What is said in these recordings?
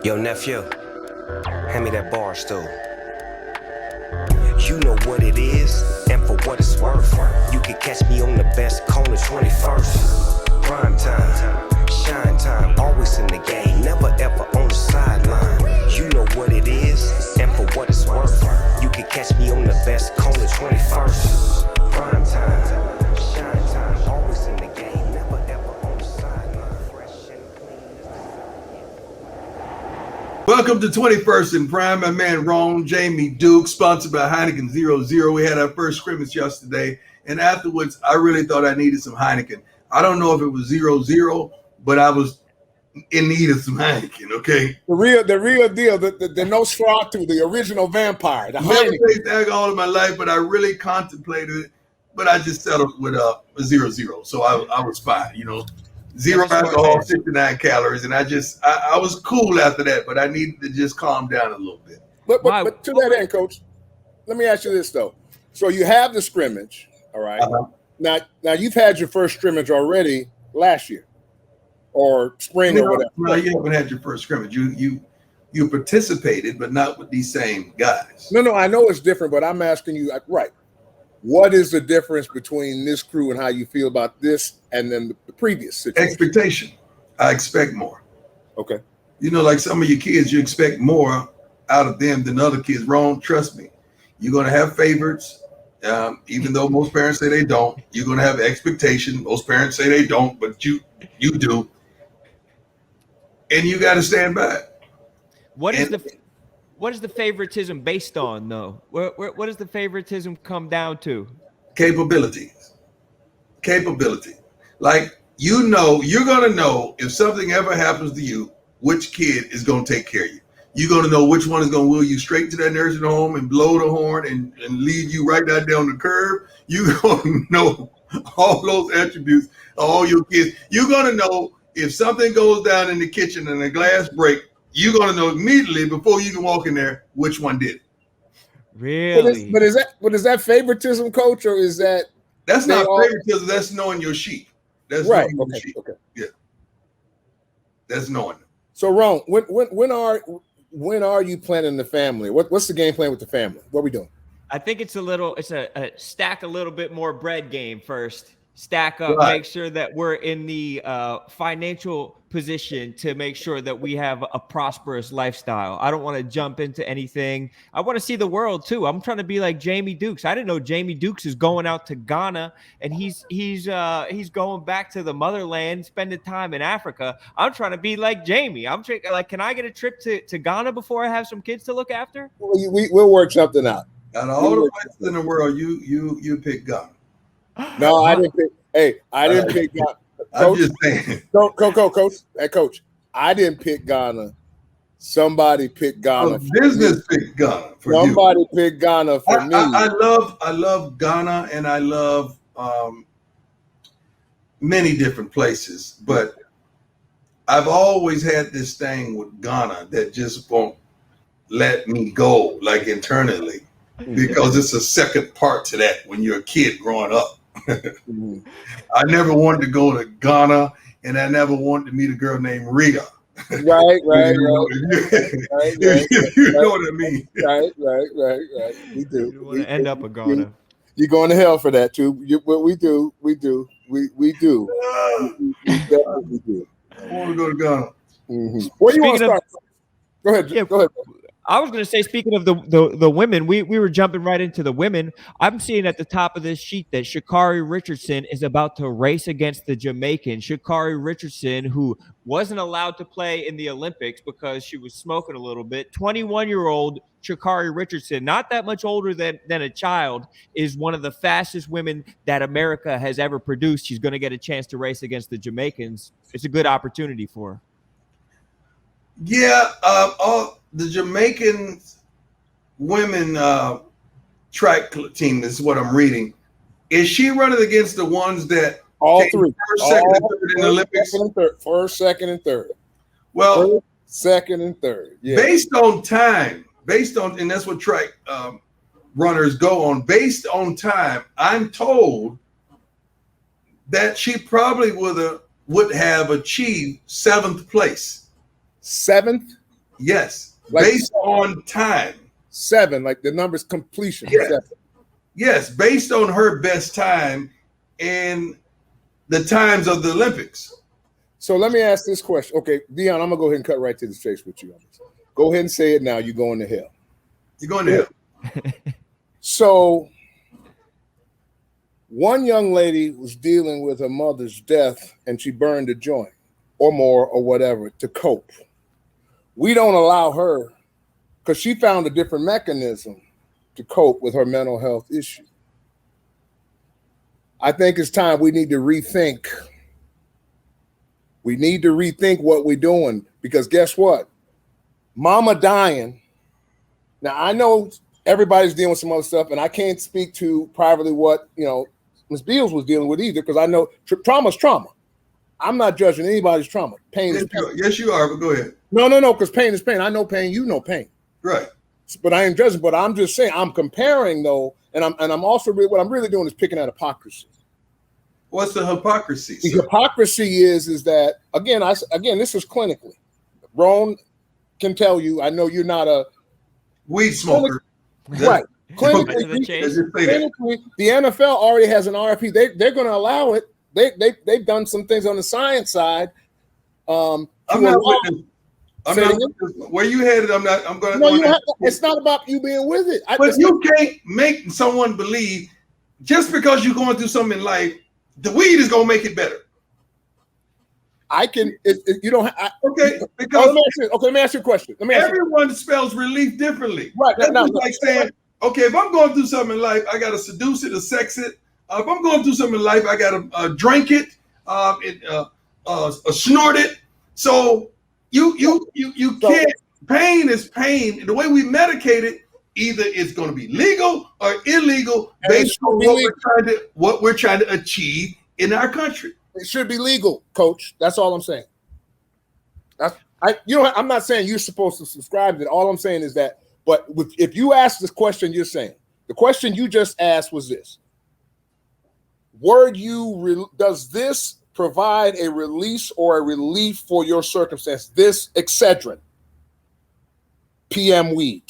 Yo, nephew, hand me that bar stool. You know what it is, and for what it's worth. You can catch me on the best corner 21st. Prime time, shine time, always in the game, never ever on the sideline. You know what it is, and for what it's worth. You can catch me on the best corner 21st. Prime time, shine time, always in the game, never ever on the sideline. Fresh and clean. Welcome to 21st in Prime. My man Rone, Jamie Dukes, sponsored by Heineken 00. We had our first scrimmage yesterday, and afterwards, I really thought I needed some Heineken. I don't know if it was 00, but I was in need of some Heineken, okay? The real deal, the Nosferatu, the original vampire, the Never Heineken. tasted alcohol in my life, but I really contemplated it, but I just settled with a 00. So I was fine, you know. Zero alcohol, 69 calories, and I was cool after that, but I needed to just calm down a little bit. But to that end, Coach, let me ask you this though. So you have the scrimmage, all right? Uh-huh. Now you've had your first scrimmage already last year, or spring or whatever. No, you haven't had your first scrimmage. You participated, but not with these same guys. No, I know it's different, but I'm asking you, right? What is the difference between this crew and how you feel about this and then the previous situation? Expectation. I expect more. Okay. You know, like some of your kids, you expect more out of them than other kids. Wrong, trust me. You're going to have favorites, even though most parents say they don't. You're going to have expectation. Most parents say they don't, but you do. And you got to stand by it. What is the favoritism based on, though? What does the favoritism come down to? Capability. Like, you know, you're going to know if something ever happens to you, which kid is going to take care of you. You're going to know which one is going to wheel you straight to that nursing home and blow the horn and leave you right down the curb. You're going to know all those attributes of all your kids. You're going to know if something goes down in the kitchen and a glass break, you're going to know immediately before you can walk in there which one did it. Really? But is that favoritism, Coach, or is that? That's not favoritism. That's knowing your sheep. That's right. Knowing your sheep. Okay. Yeah. That's knowing them. So, Ron, when are you planning the family? What's the game plan with the family? What are we doing? I think it's a stack a little bit more bread game first. Stack up, Right. Make sure that we're in the financial position to make sure that we have a prosperous lifestyle. I don't want to jump into anything. I want to see the world too. I'm trying to be like Jamie Dukes. I didn't know Jamie Dukes is going out to Ghana and he's going back to the motherland, spending time in Africa. I'm trying to be like Jamie. Can I get a trip to Ghana before I have some kids to look after? We'll work something out. Out of all the places in the world, you pick Ghana. No, I didn't pick. Hey, I didn't pick Ghana. I'm just saying. Coach. I didn't pick Ghana. Somebody picked Ghana. Business picked Ghana for you. Somebody picked Ghana for me. I love Ghana, and I love many different places, but I've always had this thing with Ghana that just won't let me go, like internally, because it's a second part to that when you're a kid growing up. I never wanted to go to Ghana, and I never wanted to meet a girl named Rita. Right. You know what I mean? Right. We do. You want to end up in Ghana. You're going to hell for that too. We do. We definitely do. I want to go to Ghana. Mm-hmm. Where do you want to start? Go ahead. Yeah, Go ahead. I was going to say, speaking of the women, we were jumping right into the women. I'm seeing at the top of this sheet that Sha'Carri Richardson is about to race against the Jamaican. Sha'Carri Richardson, who wasn't allowed to play in the Olympics because she was smoking a little bit. 21-year-old Sha'Carri Richardson, not that much older than a child, is one of the fastest women that America has ever produced. She's going to get a chance to race against the Jamaicans. It's a good opportunity for her. Yeah, all the Jamaican women track team is what I'm reading. Is she running against the ones that all three, first, second, and third in the Olympics? First, second, and third. Well, first, second, and third. Yeah. Based on time, and that's what track runners go on. Based on time, I'm told that she probably would have achieved 7th place. 7th? Yes, Like based on time. 7, like the number's completion. Yes. 7. Yes, based on her best time in the times of the Olympics. So let me ask this question. Okay, Dion, I'm gonna go ahead and cut right to the chase with you on this. Go ahead and say it now. You're going to hell. You're going to hell. So one young lady was dealing with her mother's death and she burned a joint or more or whatever to cope. We don't allow her because she found a different mechanism to cope with her mental health issue. I think it's time we need to rethink. We need to rethink what we're doing because guess what? Mama dying. Now, I know everybody's dealing with some other stuff, and I can't speak to privately what, Ms. Beals was dealing with either because I know trauma's trauma. I'm not judging anybody's trauma. Pain is pain. Yes, you are, but go ahead. No, because pain is pain. I know pain, you know pain. Right. But I ain't judging, but I'm just saying, I'm comparing though, and I'm also what I'm really doing is picking at hypocrisy. What's the hypocrisy? The hypocrisy is that again, this is clinically. Rone can tell you, I know you're not a weed smoker. Right. Clinically, the NFL already has an RFP. They're going to allow it. They've done some things on the science side. I'm not where you headed. I'm going to. No, it's not about you being with it. But you can't make someone believe just because you're going through something in life, the weed is going to make it better. I can. You don't. Okay. Because let me ask you a question. Everyone spells relief differently. Right. That's like saying, okay, if I'm going through something in life, I got to seduce it or sex it. If I'm going through something in life, I got to drink it, snort it. So you can't. Pain is pain. The way we medicate it, either it's going to be legal or illegal based on what we're trying to achieve in our country. It should be legal, Coach. That's all I'm saying. I'm not saying you're supposed to subscribe to it. All I'm saying is that, but if you ask this question, you're saying the question you just asked was this: does this provide a release or a relief for your circumstance? This Excedrin, PM weed.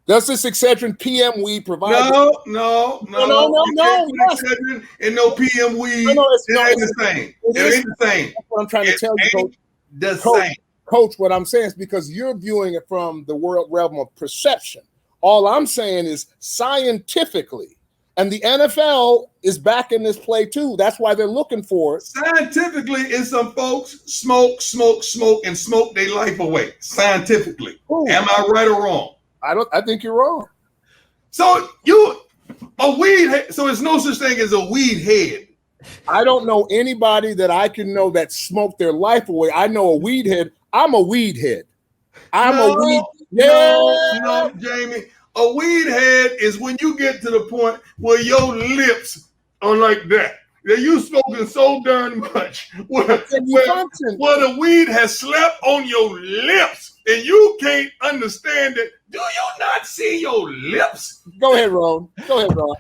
Does this Excedrin PM weed provide? No. Excedrin and no PM weed. No, it ain't the same. It ain't the same. That's what I'm trying to tell you, Coach. The same. Coach, what I'm saying is because you're viewing it from the realm of perception. All I'm saying is scientifically, and the NFL is back in this play too. That's why they're looking for it. Scientifically, is some folks smoke, and smoke their life away. Scientifically. Ooh. Am I right or wrong? I think you're wrong. So so there's no such thing as a weed head. I don't know anybody that I can know that smoked their life away. I know a weed head. I'm a weed head. No, Jamie. A weed head is when you get to the point where your lips are like that. That you smoking so darn much where the weed has slept on your lips and you can't understand it. Do you not see your lips? Go ahead, Ron.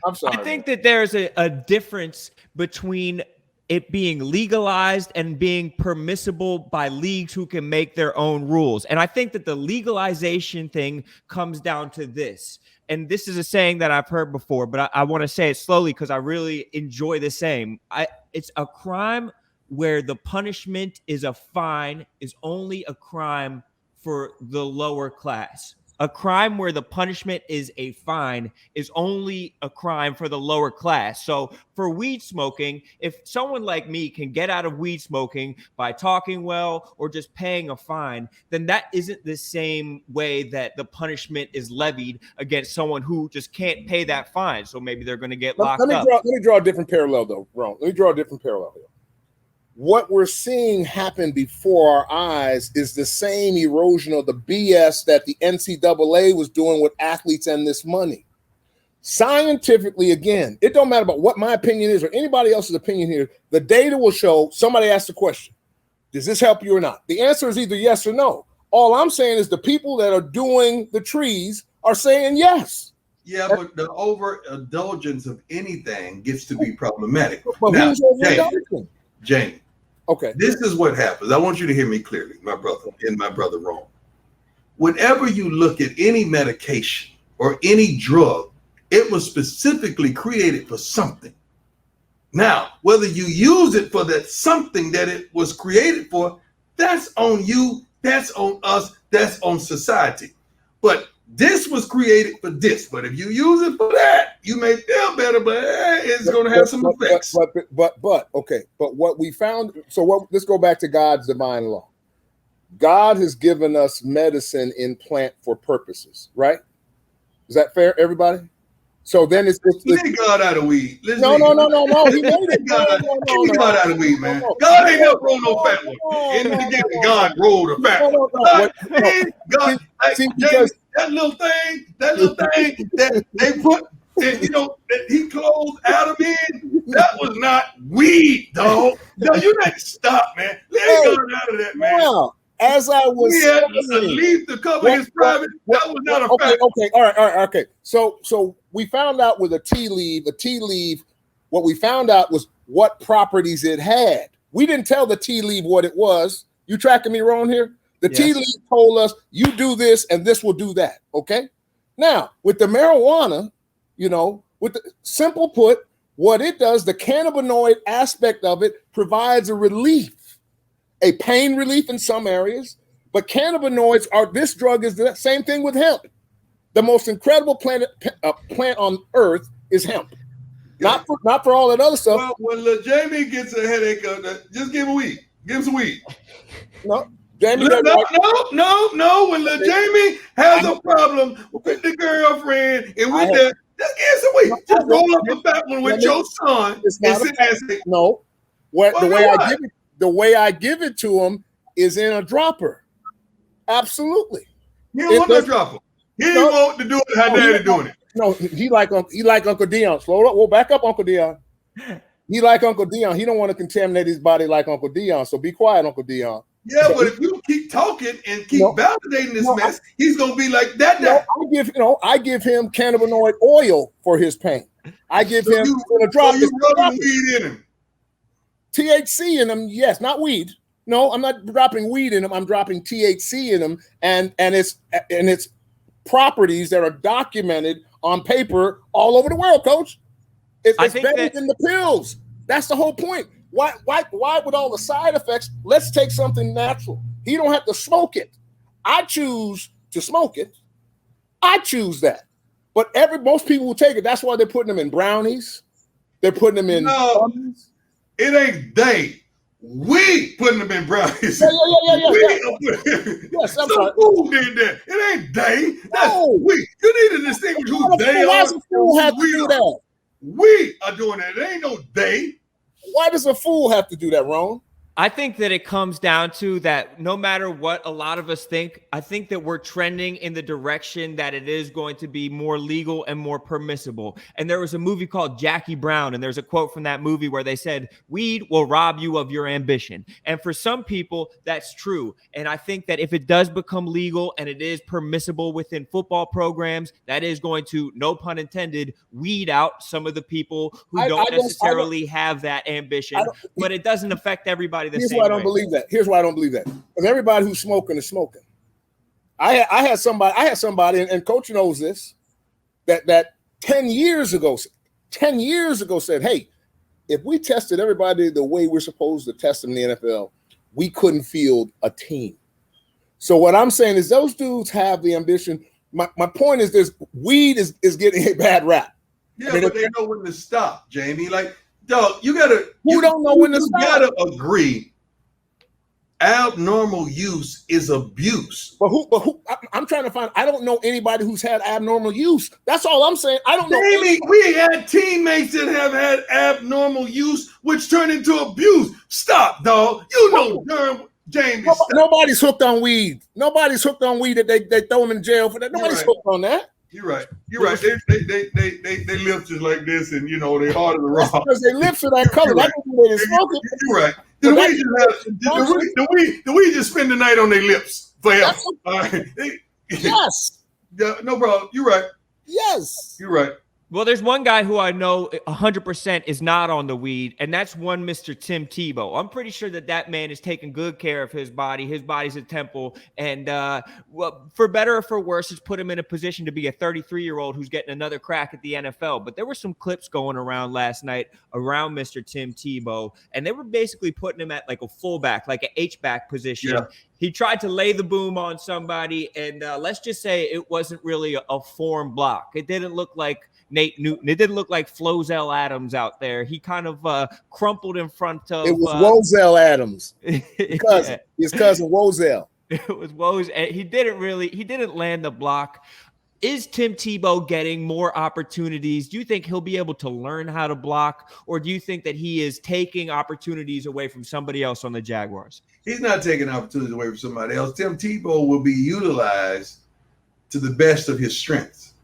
I'm sorry. I think that there's a difference between it being legalized and being permissible by leagues who can make their own rules. And I think that the legalization thing comes down to this. And this is a saying that I've heard before, but I want to say it slowly because I really enjoy the saying. It's a crime where the punishment is a fine is only a crime for the lower class. A crime where the punishment is a fine is only a crime for the lower class. So for weed smoking, if someone like me can get out of weed smoking by talking well or just paying a fine, then that isn't the same way that the punishment is levied against someone who just can't pay that fine. So maybe they're going to get locked up. Let me draw a different parallel, though, Ron. Let me draw a different parallel here. What we're seeing happen before our eyes is the same erosion of the BS that the NCAA was doing with athletes and this money. Scientifically, again, it don't matter about what my opinion is or anybody else's opinion here. The data will show. Somebody asked the question, does this help you or not? The answer is either yes or no. All I'm saying is the people that are doing the trees are saying yes. Yeah, but the overindulgence of anything gets to be problematic. But now, who's overindulging? Jamie. Okay. This is what happens. I want you to hear me clearly, my brother and my brother Rone. whenever you look at any medication or any drug, it was specifically created for something. Now, whether you use it for that something that it was created for, that's on you, that's on us, that's on society. But this was created for this. But if you use it for that, you may feel better, but it's going to have some effects. But okay. But what we found, let's go back to God's divine law. God has given us medicine in plant for purposes, right? Is that fair, everybody? So then it's leave God out of weed. No. He made it. God out of weed, man. God ain't never rolled no fat one. In the beginning, God rolled a fat one. God, because that little thing that they put, that he closed Adam in, that was not weed, dog. No, you got to stop, man. Leave God out of that, man. Well, as I was he had a leaf to cover his private. That was not a fact. Okay, all right. Okay. So we found out with a tea leaf, what we found out was what properties it had. We didn't tell the tea leaf what it was. You tracking me wrong here? The tea leaf told us you do this and this will do that. Okay. Now with the marijuana, with the simple put, what it does, the cannabinoid aspect of it provides a relief. A pain relief in some areas, but cannabinoids this drug is the same thing with hemp. The most incredible plant on earth is hemp. Not for all that other stuff. Well, when Lil Jamie gets a headache, just give him weed. Give him some weed. No, Jamie. No. When Lil Jamie has a problem with the girlfriend and with that, just give some weed. Just roll up the fat one with your son and sit and say, no. The way I give it to him is in a dropper. Absolutely. He don't want no dropper. He didn't want to do it how Daddy doing it. No, he like Uncle Dion. Slow up. We'll back up, Uncle Dion. He like Uncle Dion. He don't want to contaminate his body like Uncle Dion. So be quiet, Uncle Dion. Yeah, but if you keep talking and keep validating this mess, he's gonna be like that. I give him cannabinoid oil for his pain. I give him a drop. So you rubbing weed in him. THC in them, yes, not weed. No, I'm not dropping weed in them. I'm dropping THC in them, and its properties that are documented on paper all over the world, Coach. It's better than the pills. That's the whole point. Why with all the side effects? Let's take something natural. He don't have to smoke it. I choose to smoke it. I choose that. But most people will take it. That's why they're putting them in brownies. They're putting them in. No. It ain't they. We putting them in brownies. Yeah. Yes, some fool did that. It ain't they. That's we. You need to distinguish who they are. Why does a fool have to do that? We are doing that. It ain't no they. Why does a fool have to do that, Ron? I think that it comes down to that no matter what a lot of us think, I think that we're trending in the direction that it is going to be more legal and more permissible. And there was a movie called Jackie Brown, and there's a quote from that movie where they said, weed will rob you of your ambition. And for some people, that's true. And I think that if it does become legal and it is permissible within football programs, that is going to, no pun intended, weed out some of the people who don't necessarily have that ambition, but it doesn't affect everybody. Here's why I don't believe that. Because everybody who's smoking is smoking. I had somebody, and Coach knows this, that 10 years ago said, hey, if we tested everybody the way we're supposed to test them in the NFL, we couldn't field a team. So what I'm saying is those dudes have the ambition. My point is this: weed is getting a bad rap. Yeah, but they know when to stop, Jamie. Like, dog, you gotta. You don't know when to stop. You gotta agree. Abnormal use is abuse. But who? I'm trying to find. I don't know anybody who's had abnormal use. That's all I'm saying. I don't know. Jamie, we had teammates that have had abnormal use, which turned into abuse. Stop, dog. You know, Jamie. Nobody's hooked on weed. Nobody's hooked on weed that they throw them in jail for that. Nobody's hooked on that. You're right. They lips just like this, and they harder to rob. Because they lips are that color. That's the way they smoke it. You're right. The weed just spend the night on their lips forever. Yes. Yeah, no problem. You're right. Yes. You're right. Well, there's one guy who I know 100% is not on the weed, and that's one Mr. Tim Tebow. I'm pretty sure that man is taking good care of his body. His body's a temple, and well, for better or for worse, it's put him in a position to be a 33-year-old who's getting another crack at the NFL. But there were some clips going around last night around Mr. Tim Tebow, and they were basically putting him at like a fullback, like an H-back position. Yeah. He tried to lay the boom on somebody, and let's just say it wasn't really a form block. It didn't look like Nate Newton. It didn't look like Flozell Adams out there. He kind of crumpled in front of. It was Wozell Adams, his cousin Wozell. It was Woz. He didn't land the block. Is Tim Tebow getting more opportunities? Do you think he'll be able to learn how to block, or do you think that he is taking opportunities away from somebody else on the Jaguars? He's not taking opportunities away from somebody else. Tim Tebow will be utilized to the best of his strengths.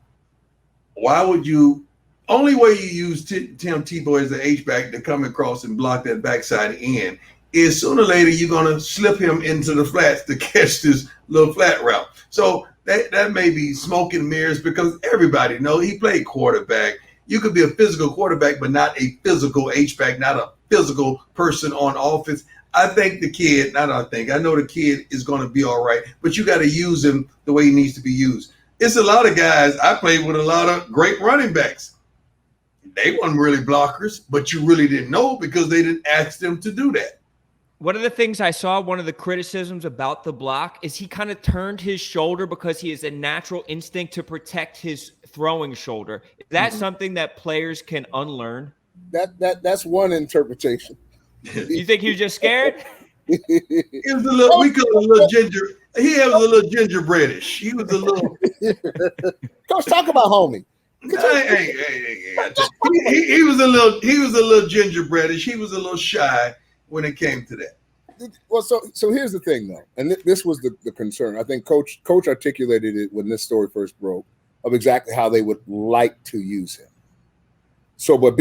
Why would you? Only way you use Tim Tebow as the H-back to come across and block that backside end is sooner or later you're going to slip him into the flats to catch this little flat route. So that may be smoke and mirrors because everybody knows he played quarterback. You could be a physical quarterback, but not a physical H-back, not a physical person on offense. I know the kid is going to be all right, but you got to use him the way he needs to be used. It's a lot of guys. I played with a lot of great running backs. They weren't really blockers, but you really didn't know because they didn't ask them to do that. One of the things I saw, one of the criticisms about the block is he kind of turned his shoulder because he has a natural instinct to protect his throwing shoulder. Is that something that players can unlearn? That's one interpretation. You think he was just scared? He was a little. We call him a little ginger. He was a little gingerbreadish. He was a little. Coach, talk about homie. Hey. He was a little. He was a little gingerbreadish. He was a little shy when it came to that. Well, so here's the thing, though, and this was the concern. I think Coach articulated it when this story first broke of exactly how they would like to use him. So, but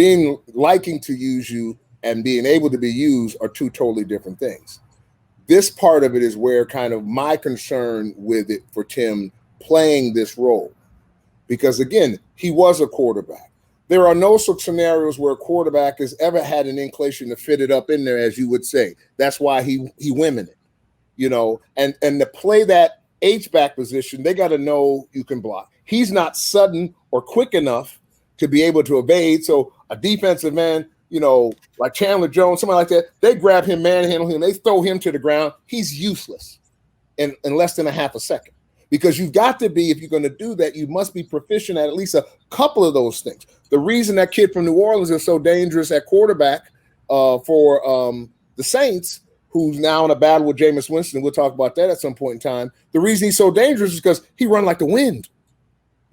liking to use you and being able to be used are two totally different things. This part of it is where kind of my concern with it for Tim playing this role, because again, he was a quarterback. There are no such scenarios where a quarterback has ever had an inclination to fit it up in there, as you would say. That's why he women it, and to play that H-back position, they got to know you can block. He's not sudden or quick enough to be able to evade. So a defensive man, like Chandler Jones, somebody like that, they grab him, manhandle him, they throw him to the ground. He's useless in less than a half a second. Because you've got to be, if you're going to do that, you must be proficient at least a couple of those things. The reason that kid from New Orleans is so dangerous at quarterback for the Saints, who's now in a battle with Jameis Winston, we'll talk about that at some point in time. The reason he's so dangerous is because he runs like the wind.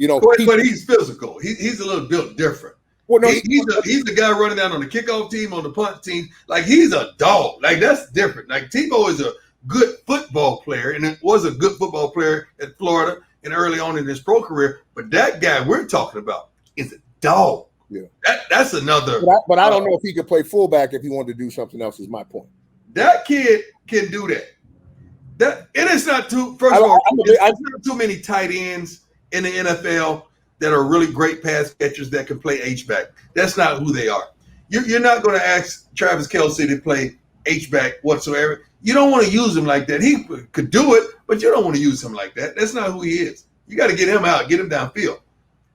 But he's physical. He's a little built different. Well, no, he's the guy running down on the kickoff team, on the punt team. Like, he's a dog. Like, that's different. Like, Tebow is a good football player, and it was a good football player at Florida and early on in his pro career. But that guy we're talking about is a dog. Yeah, that's another. But I don't know if he could play fullback if he wanted to do something else. Is my point. That kid can do that. And it's not too. First of all, there's not too many tight ends in the NFL that are really great pass catchers that can play H-back. That's not who they are. You're not going to ask Travis Kelce to play H-back whatsoever. You don't want to use him like that. He could do it, but you don't want to use him like that. That's not who he is. You got to get him out, get him downfield.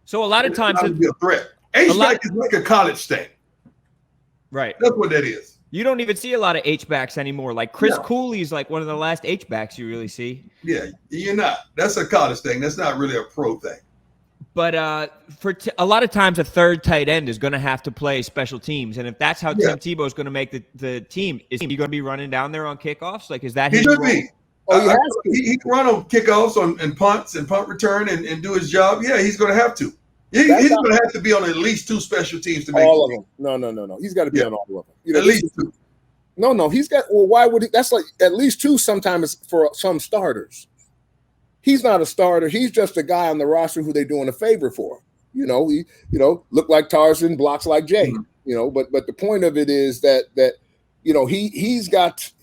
So a lot of times it's be a threat. H-back is like a college thing. Right. That's what that is. You don't even see a lot of H-backs anymore. Like Chris Cooley's like one of the last H-backs you really see. Yeah, you're not. That's a college thing. That's not really a pro thing. But a lot of times a third tight end is going to have to play special teams. And if that's how Tim Tebow is going to make the team, is he going to be running down there on kickoffs? Like, is that his role? He can run on kickoffs and punts and punt return and do his job. Yeah, he's going to have to. He's going to have to be on at least two special teams to make all of them. No. He's got to be on all of them. At least two. No. He's got. Well, why would he? That's like at least two. Sometimes for some starters. He's not a starter. He's just a guy on the roster who they're doing a favor for. He look like Tarzan, blocks like Jay. Mm-hmm. But the point of it is that he's got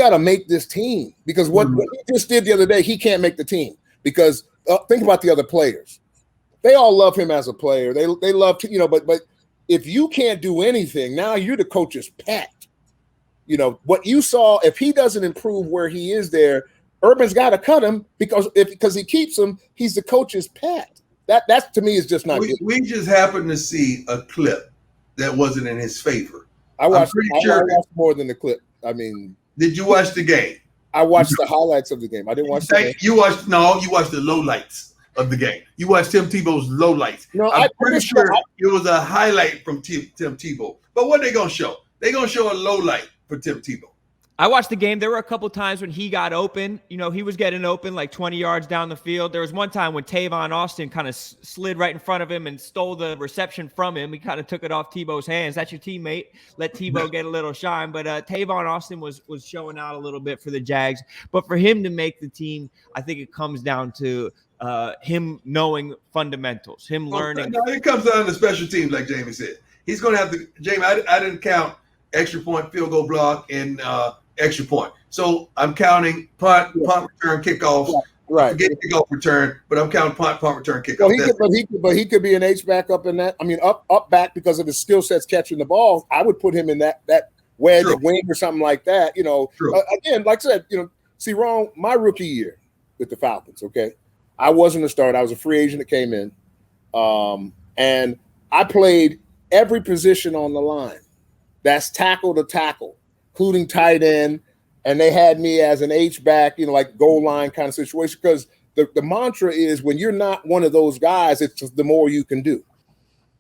to make this team, because what he just did the other day, he can't make the team because think about the other players. they all love him as a player. They love to, but if you can't do anything, now you're the coach's pet. What you saw, if he doesn't improve where he is there, Urban's got to cut him because he keeps him, he's the coach's pet. That to me is just not good. We just happened to see a clip that wasn't in his favor. I watched more than the clip. I mean, did you watch the game? I watched the highlights of the game. I didn't watch the game. You watched the lowlights of the game. You watched Tim Tebow's lowlights. No, I'm pretty sure it was a highlight from Tim Tebow. But what they gonna show? They gonna show a lowlight for Tim Tebow. I watched the game. There were a couple times when he got open. He was getting open like 20 yards down the field. There was one time when Tavon Austin kind of slid right in front of him and stole the reception from him. He kind of took it off Tebow's hands. That's your teammate. Let Tebow get a little shine. But Tavon Austin was showing out a little bit for the Jags. But for him to make the team, I think it comes down to him knowing fundamentals, him learning. No, it comes down to special teams, like Jamie said. He's going to have to – Jamie, I didn't count extra point, field goal block, and extra point. So I'm counting punt, return, kickoffs. Right. Forget kickoff return, but I'm counting punt, return, kickoff. But he could be an H-back up in that. I mean, up back because of his skill sets catching the ball. I would put him in that wedge wing or something like that. Again, like I said, see, Ron, my rookie year with the Falcons, okay, I wasn't a starter. I was a free agent that came in, and I played every position on the line. That's tackle to tackle, including tight end, and they had me as an H-back, like goal line kind of situation, because the mantra is when you're not one of those guys, it's just the more you can do,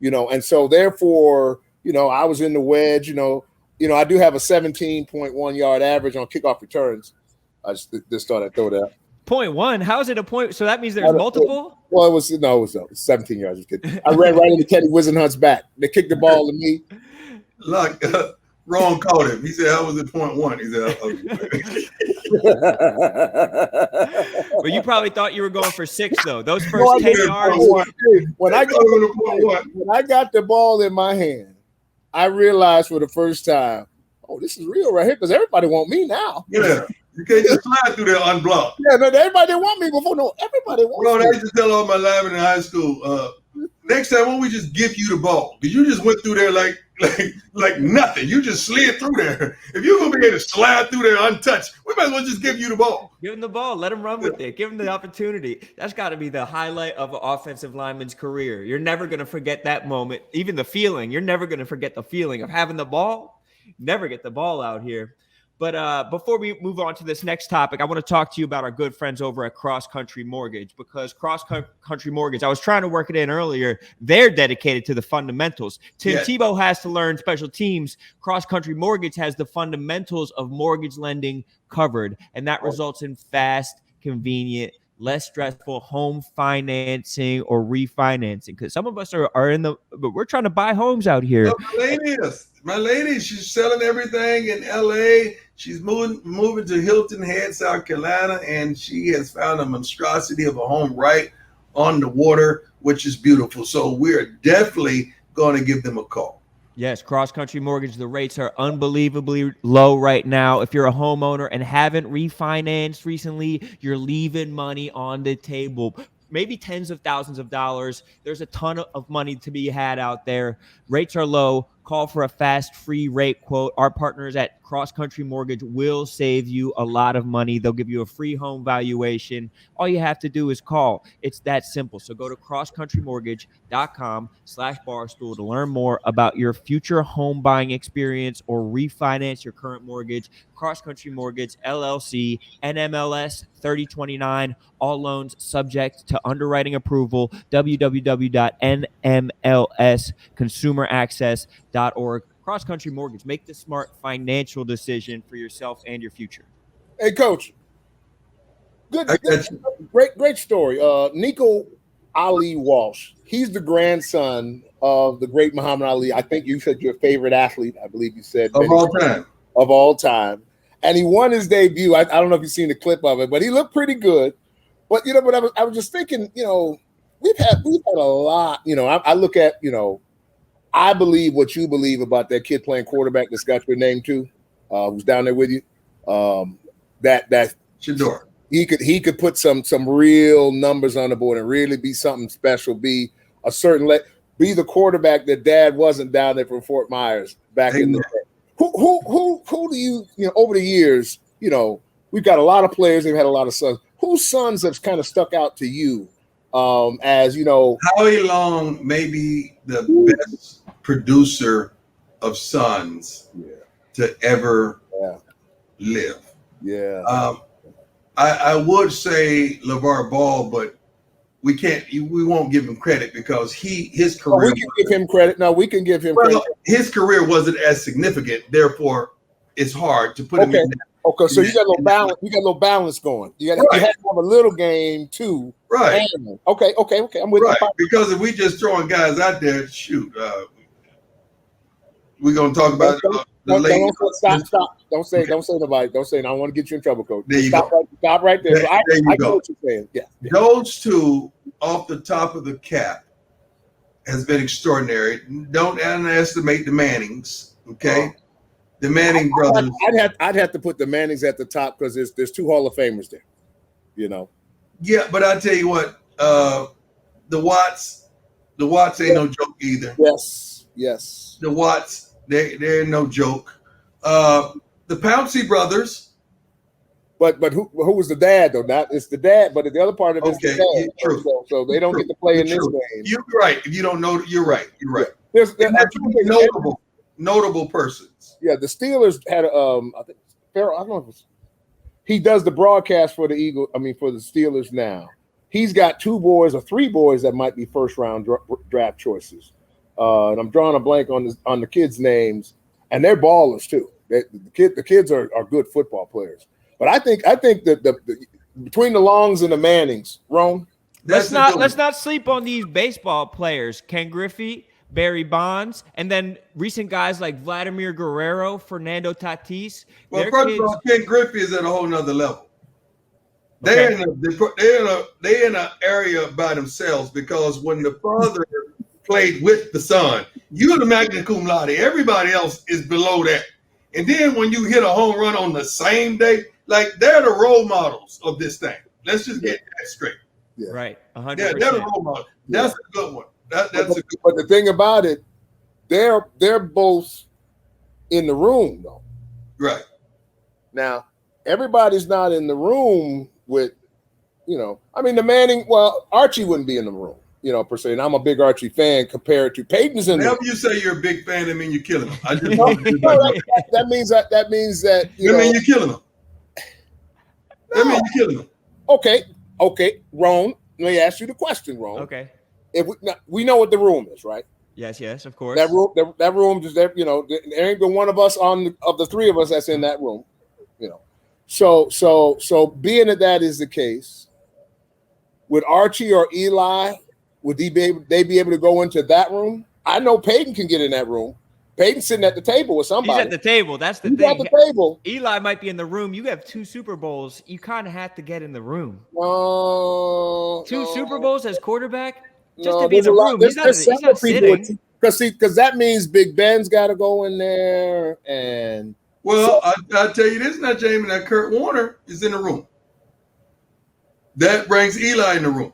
and so therefore, I was in the wedge, I do have a 17.1 yard average on kickoff returns. I just thought I'd throw that. 0.1? How is it a point? So that means there's multiple? Well, it was 17 yards. I ran right into Teddy Wisenhunt's back. They kicked the ball to me. Look, Ron called him. He said, "How was it 0.1?" He said, Well, you probably thought you were going for 6, though. Those first 10 yards. When I got the ball in my hand, I realized for the first time, oh, this is real right here, because everybody want me now. Yeah. You can't just slide through there unblocked. Yeah, no, everybody didn't want me before. No, everybody wants me. I used to tell all my linemen in high school, next time, why don't we just give you the ball? Because you just went through there like nothing. You just slid through there. If you're going to be able to slide through there untouched, we might as well just give you the ball. Give him the ball. Let him run with it. Give him the opportunity. That's got to be the highlight of an offensive lineman's career. You're never going to forget that moment. Even the feeling. You're never going to forget the feeling of having the ball. Never get the ball out here. But before we move on to this next topic, I want to talk to you about our good friends over at Cross Country Mortgage, because Cross Country Mortgage, I was trying to work it in earlier, they're dedicated to the fundamentals. Tim Tebow has to learn special teams. Cross Country Mortgage has the fundamentals of mortgage lending covered, and that results in fast, convenient, less stressful home financing or refinancing, because some of us but we're trying to buy homes out here. Well, my lady, she's selling everything in LA. She's moving to Hilton Head, South Carolina, and she has found a monstrosity of a home right on the water, which is beautiful. So we're definitely going to give them a call. Yes, Cross Country Mortgage, the rates are unbelievably low right now. If you're a homeowner and haven't refinanced recently, you're leaving money on the table. Maybe tens of thousands of dollars. There's a ton of money to be had out there. Rates are low. Call for a fast, free rate quote. Our partners at Cross Country Mortgage will save you a lot of money. They'll give you a free home valuation. All you have to do is call. It's that simple. So go to crosscountrymortgage.com/barstool to learn more about your future home buying experience or refinance your current mortgage. Cross Country Mortgage, LLC, NMLS 3029. All loans subject to underwriting approval. www.nmlsconsumeraccess.org. Cross Country Mortgage. Make the smart financial decision for yourself and your future. Hey, Coach. Great story. Nico Ali Walsh. He's the grandson of the great Muhammad Ali. I think you said your favorite athlete. I believe you said of all time. And he won his debut. I don't know if you've seen the clip of it, but he looked pretty good. But I was just thinking, we've had a lot. I look at, I believe what you believe about that kid playing quarterback that's got your name too, who's down there with you. That Shador. He could put some real numbers on the board and really be something special. Be a certain be the quarterback that Dad wasn't down there from Fort Myers back in the day. Who do you over the years? We've got a lot of players. They've had a lot of sons. Whose sons have kind of stuck out to you? As Howie Long may be the best producer of sons to ever live. Yeah. I would say LeVar Ball, but we won't give him credit because his career. We can give him credit. No, we can give him credit. His career wasn't as significant, therefore it's hard to put him in that. Okay, so you got a little balance. You got a little balance going. You have to have a little game too. Right. Okay. I'm with you. Because if we just throwing guys out there, shoot, we're gonna talk about the late. Stop. Don't say nobody. Don't say. I don't want to get you in trouble, Coach. There you stop right there. There you I go. know what you're saying. Yeah. Those two off the top of the cap has been extraordinary. Don't underestimate the Mannings. Okay. The Manning brothers. I'd have to put the Mannings at the top because there's two Hall of Famers there. Yeah, but I tell you what, the Watts ain't no joke either. Yes. The Watts, they're no joke. The Pouncey brothers. But who was the dad though? It's the dad, but the other part of it is the dad. Yeah, true. So they don't get to play in this game. You're right. If you don't know, you're right. You're right. There's notable persons. Yeah, the Steelers had I think Farrell. I don't know if it's, he does the broadcast for the for the Steelers now. He's got two boys or three boys that might be first round draft choices. And I'm drawing a blank on the kids' names, and they're ballers too. The kids are good football players. But I think that the between the Longs and the Mannings, Rone. Let's not sleep on these baseball players. Ken Griffey, Barry Bonds, and then recent guys like Vladimir Guerrero, Fernando Tatis. Well, first of all, Ken Griffey is at a whole nother level. They're in an area by themselves because when the father played with the son, you're the magna cum laude. Everybody else is below that. And then when you hit a home run on the same day, like they're the role models of this thing. Let's just get that straight. Yeah. Right, 100%. Yeah, they're the role model. That's a good one. But the thing about it, they're both in the room though. Right. Now, everybody's not in the room with, the Manning. Well, Archie wouldn't be in the room, per se. And I'm a big Archie fan compared to Peyton's in. Whenever you say you're a big fan, that means you're killing him. That means that you're killing him. That means you're killing him. Okay, Rone. Let me ask you the question, Rone. Okay. If we know what the room is, right? Yes, of course. That room is there. There ain't been one of us of the three of us that's in that room. So being that is the case, would Archie or Eli would they be able to go into that room? I know Peyton can get in that room. Peyton's sitting at the table with somebody. He's at the table. That's the thing. At the table. Eli might be in the room. You have 2 Super Bowls. You kind of have to get in the room. Two Super Bowls as quarterback. Just to be in the room. He's not sitting. Because that means Big Ben's got to go in there. And I'll tell you this now, Jamie, that Kurt Warner is in the room. That brings Eli in the room.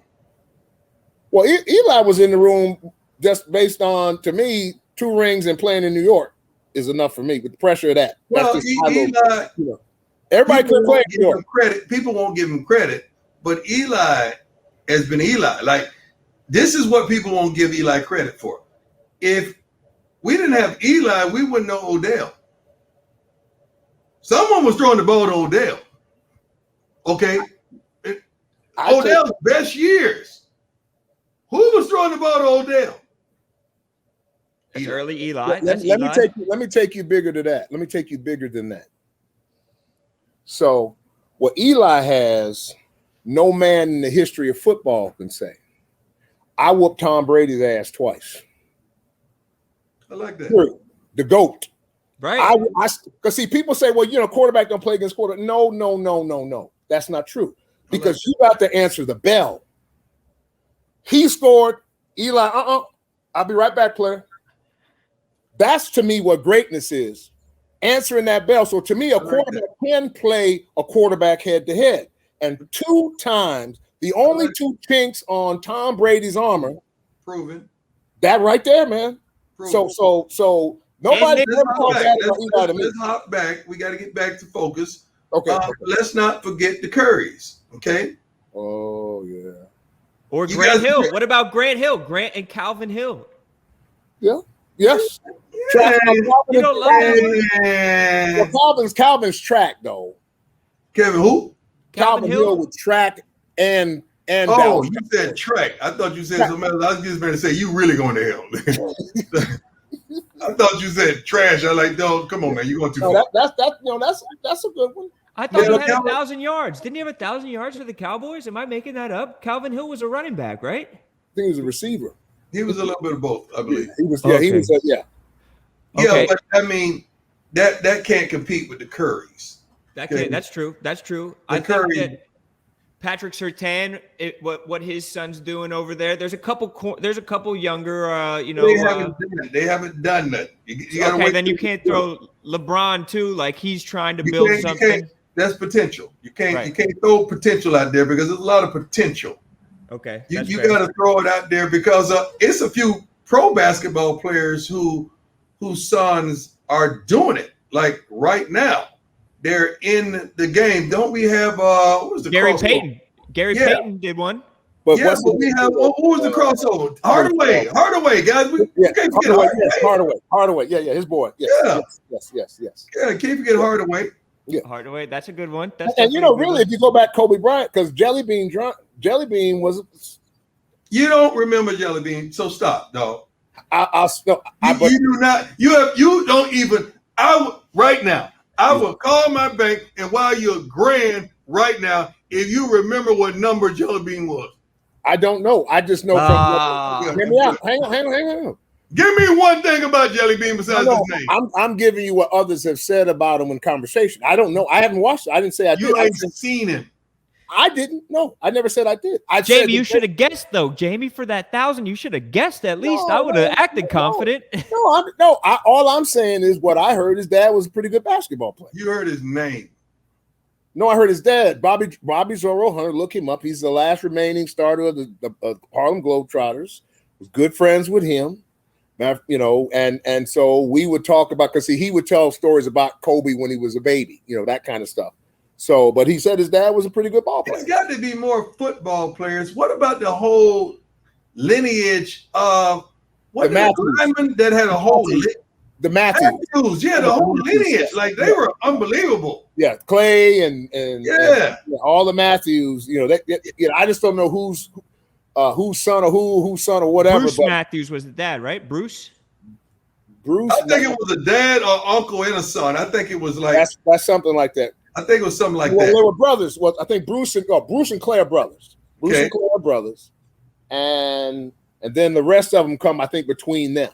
Well, Eli was in the room just based on, to me, 2 rings and playing in New York is enough for me. With the pressure of that. Well, Eli, everybody can play in New York. People won't give him credit, but Eli has been Eli. Like, this is what people won't give Eli credit for. If we didn't have Eli, we wouldn't know Odell. Someone was throwing the ball to Odell. Okay? Odell's best years. Who was throwing the ball to Odell? That's early Eli. Let me take you bigger to that. Let me take you bigger than that. So, what Eli has, no man in the history of football can say. I whooped Tom Brady's ass twice. I like that. The GOAT. Right. Because see, people say, well, quarterback don't play against quarterback. No. That's not true. Because you got to answer the bell. He scored. Eli, I'll be right back, player. That's to me what greatness is. Answering that bell. So to me, a quarterback can play a quarterback head to head. and 2 times. The only 2 chinks on Tom Brady's armor. Proven. That right there, man. Proven. So nobody Let's ever called that about Eli to me. let's hop back. We got to get back to focus. Okay. Let's not forget the Currys. Okay. Oh yeah. Or You Grant guys- Hill. What about Grant Hill? Grant and Calvin Hill. Yeah. Yes. Yeah. You don't love that? Well, Calvin's track though. Kevin, who? Calvin Hill with track and Oh, balance. you said track. I thought you said something else. I was just going to say you really going to hell. I thought you said trash. I like, no, come on, man. You going too far. That's a good one. I thought Yeah, he had Calvin- 1,000 yards. Didn't he have 1,000 yards for the Cowboys? Am I making that up? Calvin Hill was a running back, right? I think he was a receiver. He was a little bit of both, I believe. He was. Yeah, he was. Yeah. Yeah, Okay. but I mean, that can't compete with the Currys. That's true. That's true. I think Curry- that Patrick Surtain, what his son's doing over there. There's a couple younger, They haven't done that. You gotta okay, wait then you till- can't throw LeBron too. Like he's trying to build something. That's potential. You can't Right. throw potential out there because there's a lot of potential. Okay, You that's fair. got to throw it out there because it's a few pro basketball players whose sons are doing it. Like right now, they're in the game. Don't we have what was the Gary crossover? Payton. Gary Yeah. Payton did one. But Yeah, but we have who was the crossover? Hardaway, guys. We can't forget Hardaway. Yeah, his boy. Yes, Yeah. Yes. Yeah, can't forget Hardaway. Hardaway, that's a good one. That's And definitely a good really, one. if you go back, Kobe Bryant, because Jelly Bean was. You don't remember Jelly Bean, so stop, dog. You You do not. You don't even. Right now. I will call my bank and wire you $1,000 right now if you remember what number Jelly Bean was. I don't know. I just know from. Hear me out. Hang on. Give me one thing about Jelly Bean besides his name. I'm giving you what others have said about him in conversation. I don't know. I haven't watched it. I didn't say I did. You ain't seen him. I didn't. No, I never said I did. Jamie, you should have guessed though. Jamie, for that 1,000, you should have guessed at least. I would have acted confident. All I'm saying is what I heard. His dad was a pretty good basketball player. You heard his name. No, I heard his dad, Bobby Zorro Hunter. Look him up. He's the last remaining starter of the Harlem Globetrotters. Was good friends with him, and so we would talk about because he would tell stories about Kobe when he was a baby, that kind of stuff. So, but he said his dad was a pretty good ball player. There's got to be more football players. What about the whole lineage of The Matthews. linemen that had a whole The Matthews. yeah, the whole lineage. Like they were unbelievable. Yeah, Clay and all the Matthews. I just don't know whose son or whatever. Bruce but Matthews was the dad, right? Bruce. I think it was a dad or uncle and a son. I think it was like that's something like that. I think it was something like Well, that. they were brothers. Well, I think Bruce and Clay are brothers. Bruce Okay. and Clay are brothers, and then the rest of them come, I think, between them.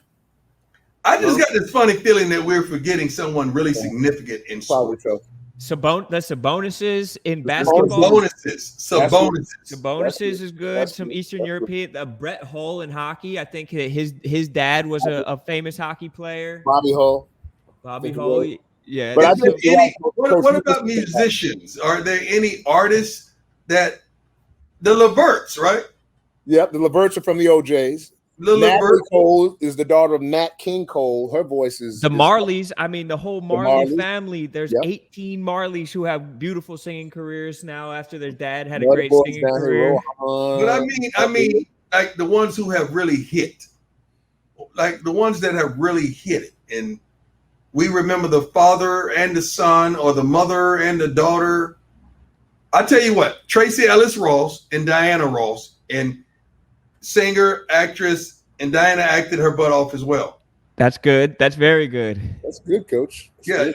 I just got this funny feeling that we're forgetting someone really significant in Probably sports. so. That's the bonuses in basketball. Bonuses. The bonuses is good. That's Some good. Eastern That's European. Brett Hull in hockey. I think his dad was a famous hocky player. Bobby Hull. Bobby Think Hull. about Yeah. But I Is there think any- Coach what Lucas- about musicians? Are there any artists that the Leverts, right? Yep, the Leverts are from the OJs. The Natalie Leverts. Cole is the daughter of Nat King Cole. Her voice is The Marleys. I mean, the whole Marley Marleys. family. There's Yep. 18 Marleys who have beautiful singing careers now after their dad had a Muddy great Boys singing down here, career. Rohan. But I mean, like the ones who have really hit, like the ones that have really hit it, and we remember the father and the son, or the mother and the daughter. I tell you what, Tracy Ellis Ross and Diana Ross, and singer, actress, and Diana acted her butt off as well. That's good. That's very good. That's good, Coach. Yeah,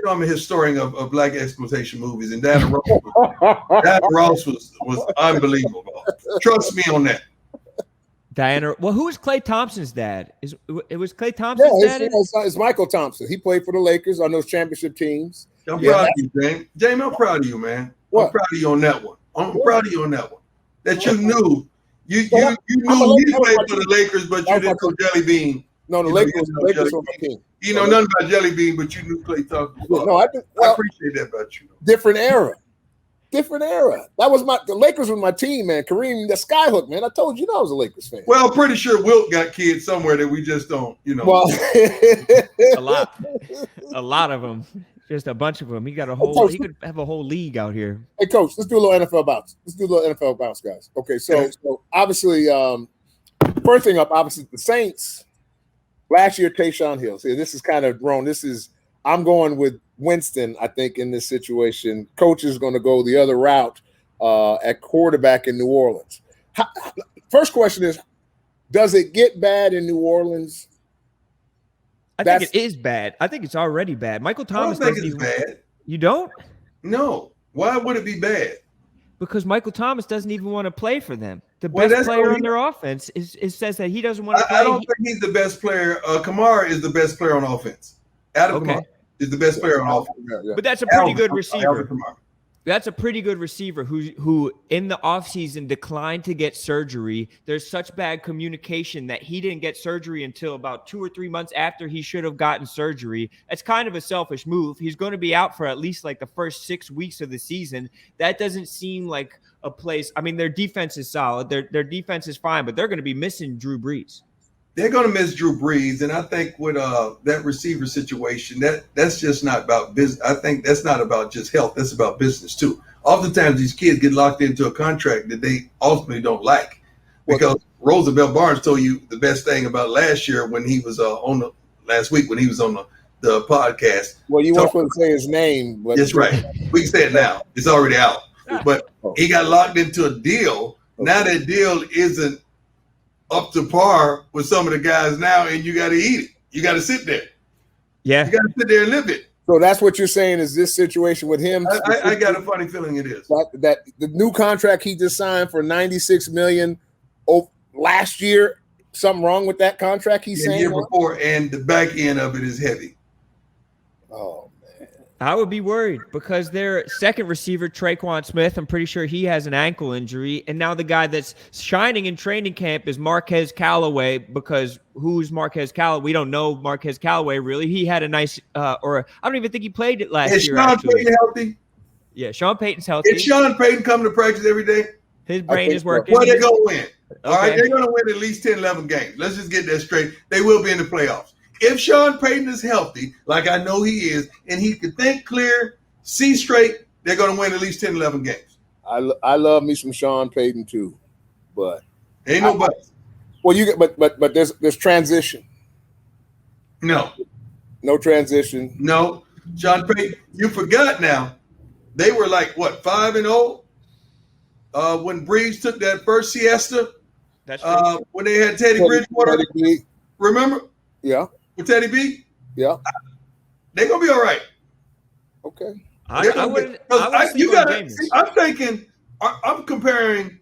I'm a historian of black exploitation movies, and Diana Ross was unbelievable. Trust me on that. Diana. Well, who is Klay Thompson's dad? It was Klay Thompson's dad? It's Michael Thompson. He played for the Lakers on those championship teams. I'm proud of you, James. James, I'm proud of you, man. What? I'm proud of you on that one. I'm proud of you on that one. That you knew. You Well, knew I'm a he Laker played fan. for the Lakers, but you didn't know Jelly Bean. No, the You Lakers know, were Jelly my team. You know nothing about Jelly Bean, but you knew Klay Thompson. No, I appreciate that about you. different era. different era. The Lakers were my team, man. Kareem, the skyhook, man. I told you I was a Lakers fan. Well, I'm pretty sure Wilt got kids somewhere that we just don't, Well, a lot of them, just a bunch of them. He got a whole. He could have a whole league out here. Hey, Coach, let's do a little NFL bounce. Guys. Okay, so obviously, first thing up, obviously the Saints. Last year, Taysom Hill. See, this is kind of wrong. I'm going with Winston, I think, in this situation. Coach is going to go the other route at quarterback in New Orleans. First question is, does it get bad in New Orleans? I think it is bad. I think it's already bad. Michael Thomas I don't think it's bad. You don't? No. Why would it be bad? Because Michael Thomas doesn't even want to play for them. The best player on their offense says that he doesn't want to play. I don't think he's the best player. Kamara is the best player on offense. Adam Kamara is the best player on offense. Yeah. But that's a pretty good receiver. That's a pretty good receiver who in the offseason declined to get surgery. There's such bad communication that he didn't get surgery until about 2 or 3 months after he should have gotten surgery. It's kind of a selfish move. He's going to be out for at least like the first 6 weeks of the season. That doesn't seem like a place. I mean, their defense is solid. Their defense is fine, but they're going to be missing Drew Brees. They're going to miss Drew Brees, and I think with that receiver situation, that's just not about business. I think that's not about just health. That's about business too. Oftentimes, these kids get locked into a contract that they ultimately don't like. Because Roosevelt Barnes told you the best thing about last year when he was last week when he was on the podcast. Well, you weren't supposed to say his name, but that's right. We can say it now. It's already out. But he got locked into a deal. Now that deal isn't up to par with some of the guys now, and you got to eat it. You got to sit there. Yeah. You got to sit there and live it. So that's what you're saying is this situation with him? I got a funny feeling it is. That the new contract he just signed for $96 million last year, something wrong with that contract he's saying? The year before, and the back end of it is heavy. Oh, I would be worried because their second receiver, Traquan Smith, I'm pretty sure he has an ankle injury. And now the guy that's shining in training camp is Marquez Callaway, because who's Marquez Callaway? We don't know Marquez Callaway, really. He had a nice I don't even think he played it last year. Is Sean Payton healthy? Yeah, Sean Payton's healthy. Is Sean Payton coming to practice every day? His brain is working. Well, they're going to win. Okay. All right, they're going to win at least 10, 11 games. Let's just get that straight. They will be in the playoffs. If Sean Payton is healthy, like I know he is, and he can think clear, see straight, they're going to win at least 10, 11 games. I love me some Sean Payton too, but ain't no buts. Well, but there's transition. No transition. No, Sean Payton. You forgot now. They were like what 5-0 when Breeze took that first siesta. That's when they had Teddy Bridgewater. Remember? Yeah. With Teddy B? Yeah. They're going to be all right. Okay. I'm comparing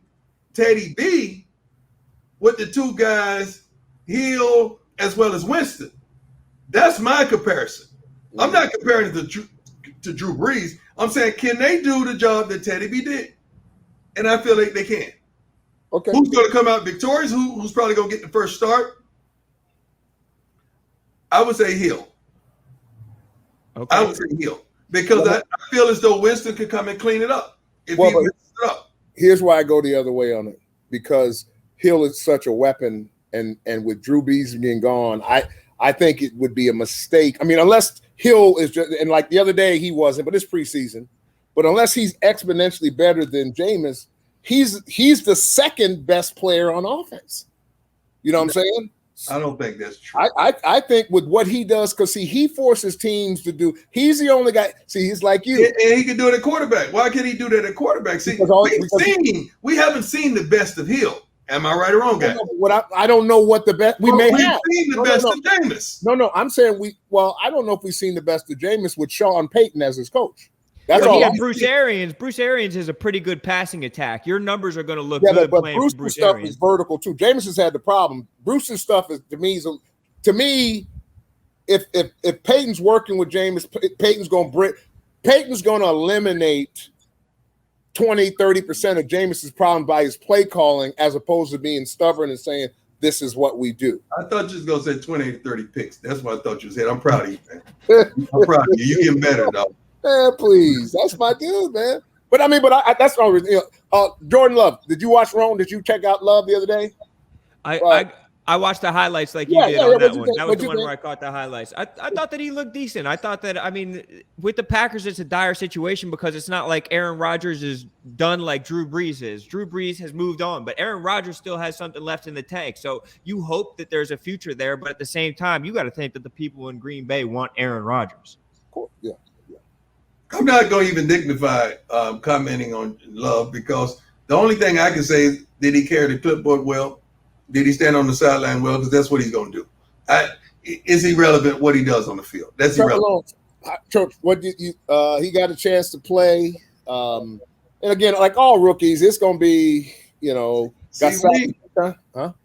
Teddy B with the two guys, Hill as well as Winston. That's my comparison. I'm not comparing it to Drew Brees. I'm saying, can they do the job that Teddy B did? And I feel like they can. Okay. Who's going to come out victorious? Who's probably going to get the first start? I would say Hill. Okay. I would say Hill. Because I feel as though Winston could come and clean it up if he messes it up. Here's why I go the other way on it. Because Hill is such a weapon, and with Drew Brees being gone, I think it would be a mistake. I mean, unless Hill is just, and like the other day he wasn't, but it's preseason. But unless he's exponentially better than Jameis, he's the second best player on offense. You know what I'm saying? I don't think that's true. I think with what he does, because he forces teams to do. He's the only guy. See, he's like you, and he can do it at quarterback. Why can't he do that at quarterback? See, we haven't seen the best of Hill. Am I right or wrong, guys? I don't know what the best we may have seen the best of Jameis. No, I'm saying I don't know if we've seen the best of Jameis with Sean Payton as his coach. That's all. Yeah, Bruce Arians. Bruce Arians is a pretty good passing attack. Your numbers are going to look good. But Bruce's stuff Arians. Is vertical too. Jameis has had the problem. Bruce's stuff is to me. If Peyton's working with Jameis, Peyton's going to eliminate 20-30% of Jameis's problem by his play calling, as opposed to being stubborn and saying this is what we do. I thought you was going to say 20-30 picks. That's what I thought you said. I'm proud of you, man. I'm proud of you. You getting better, dog. Man, please. That's my dude, man. But I mean, that's all. Jordan Love. Did you watch Rone? Did you check out Love the other day? I watched the highlights like you did on that one. That was the one where I caught the highlights. I thought that he looked decent. I thought that, I mean, with the Packers, it's a dire situation because it's not like Aaron Rodgers is done like Drew Brees is. Drew Brees has moved on, but Aaron Rodgers still has something left in the tank. So you hope that there's a future there, but at the same time, you got to think that the people in Green Bay want Aaron Rodgers. Cool. Yeah. I'm not going to even dignify commenting on Love because the only thing I can say is, did he carry the clipboard well? Did he stand on the sideline well? Because that's what he's going to do. Is he relevant what he does on the field? That's irrelevant. What did you? He got a chance to play, and again, like all rookies, it's going to be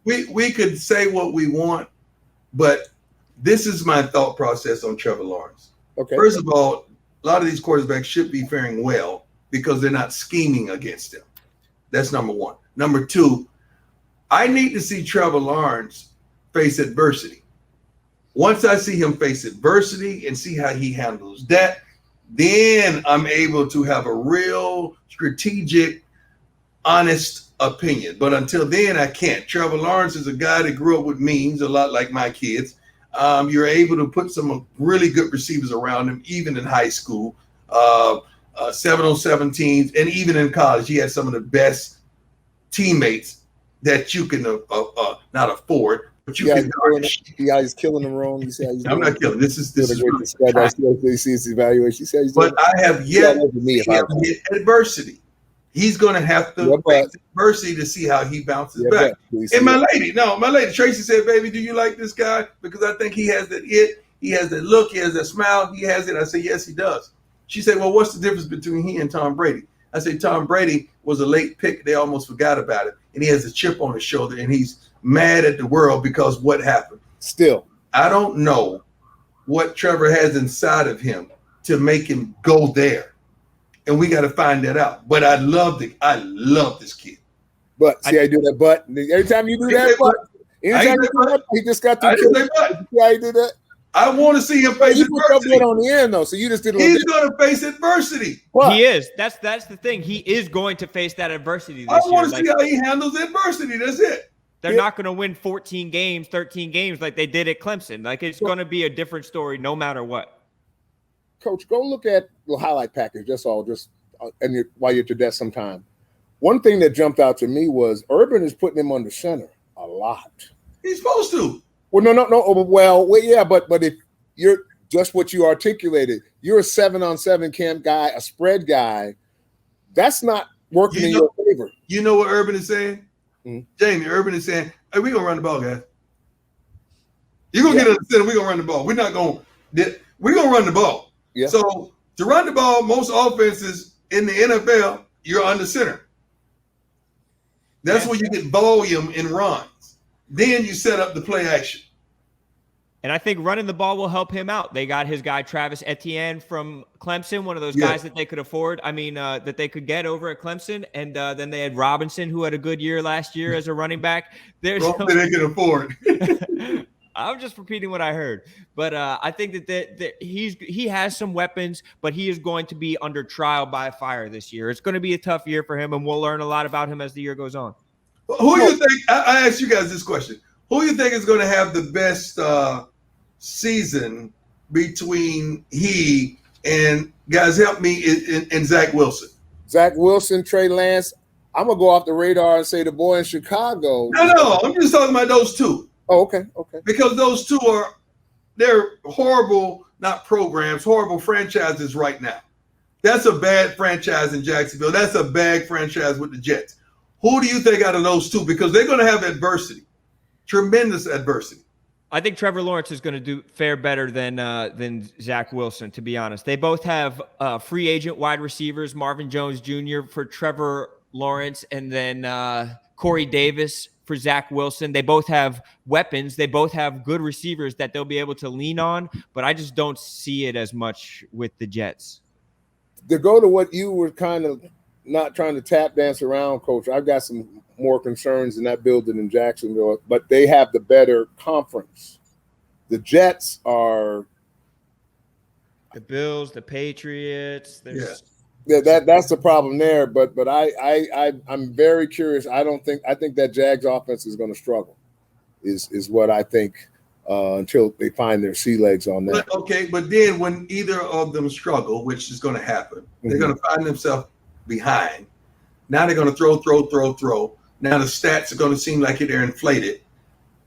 we could say what we want, but this is my thought process on Trevor Lawrence. Okay. First of all, a lot of these quarterbacks should be faring well because they're not scheming against him. That's number one. Number two, I need to see Trevor Lawrence face adversity. Once I see him face adversity and see how he handles that, then I'm able to have a real strategic, honest opinion. But until then, I can't. Trevor Lawrence is a guy that grew up with memes, a lot like my kids. You're able to put some really good receivers around him, even in high school, 7-on-7 teams, and even in college. He had some of the best teammates that you can not afford, but you can. See how he's killing them wrong. You see how he's I'm not killing. This is really he sees his evaluation. But I have yet to hit adversity. He's going to have to face adversity to see how he bounces back. And my lady Tracy said, "Baby, do you like this guy? Because I think he has that it. He has that look. He has that smile. He has it." I said, "Yes, he does." She said, "Well, what's the difference between he and Tom Brady?" I said, "Tom Brady was a late pick. They almost forgot about it. And he has a chip on his shoulder, and he's mad at the world because what happened." Still, I don't know what Trevor has inside of him to make him go there. And we got to find that out. But I love this kid. But see, I do that. But every time you do that, he just got to. See how you do that? I want to see him face adversity. On the end though, so you just did. He's going to face adversity. He is. That's the thing. He is going to face that adversity this year. I want to see how he handles adversity. That's it. They're not going to win 14 games, 13 games like they did at Clemson. Like it's going to be a different story no matter what. Coach, go look at the highlight package. That's all. While you're at your desk sometime. One thing that jumped out to me was Urban is putting him under center a lot. He's supposed to. Well, no. Well, yeah, but if you're just what you articulated, you're a 7-on-7 camp guy, a spread guy. That's not working in your favor. You know what Urban is saying? Mm-hmm. Jamie, Urban is saying, "Hey, we're going to run the ball, guys. You're going to get in the center. We're going to run the ball. We're going to run the ball." Yeah. So to run the ball, most offenses in the NFL, you're under center. That's where you get volume in runs. Then you set up the play action. And I think running the ball will help him out. They got his guy Travis Etienne from Clemson, one of those guys that they could afford. I mean, that they could get over at Clemson. And then they had Robinson, who had a good year last year as a running back. They can afford. I'm just repeating what I heard, but I think that he has some weapons, but he is going to be under trial by fire this year. It's going to be a tough year for him, and we'll learn a lot about him as the year goes on. Who do you think? I asked you guys this question. Who do you think is going to have the best season between he and guys? Help me and Zach Wilson. Zach Wilson, Trey Lance. I'm gonna go off the radar and say the boy in Chicago. No, I'm just talking about those two. Oh, okay. Because those two they're horrible, not programs, horrible franchises right now. That's a bad franchise in Jacksonville. That's a bad franchise with the Jets. Who do you think out of those two? Because they're going to have adversity, tremendous adversity. I think Trevor Lawrence is going to fare better than Zach Wilson, to be honest. They both have free agent wide receivers, Marvin Jones Jr. for Trevor Lawrence, and then Corey Davis for Zach Wilson. They both have weapons. They both have good receivers that they'll be able to lean on, but I just don't see it as much with the Jets. To go to what you were kind of not trying to tap dance around, Coach, I've got some more concerns in that building in Jacksonville, but they have the better conference. The Jets are the Bills, the Patriots. That's the problem there. But I'm very curious. I think that Jags offense is going to struggle. Is what I think until they find their sea legs on that. But then when either of them struggle, which is going to happen, they're going to find themselves behind. Now they're going to throw. Now the stats are going to seem like they're inflated.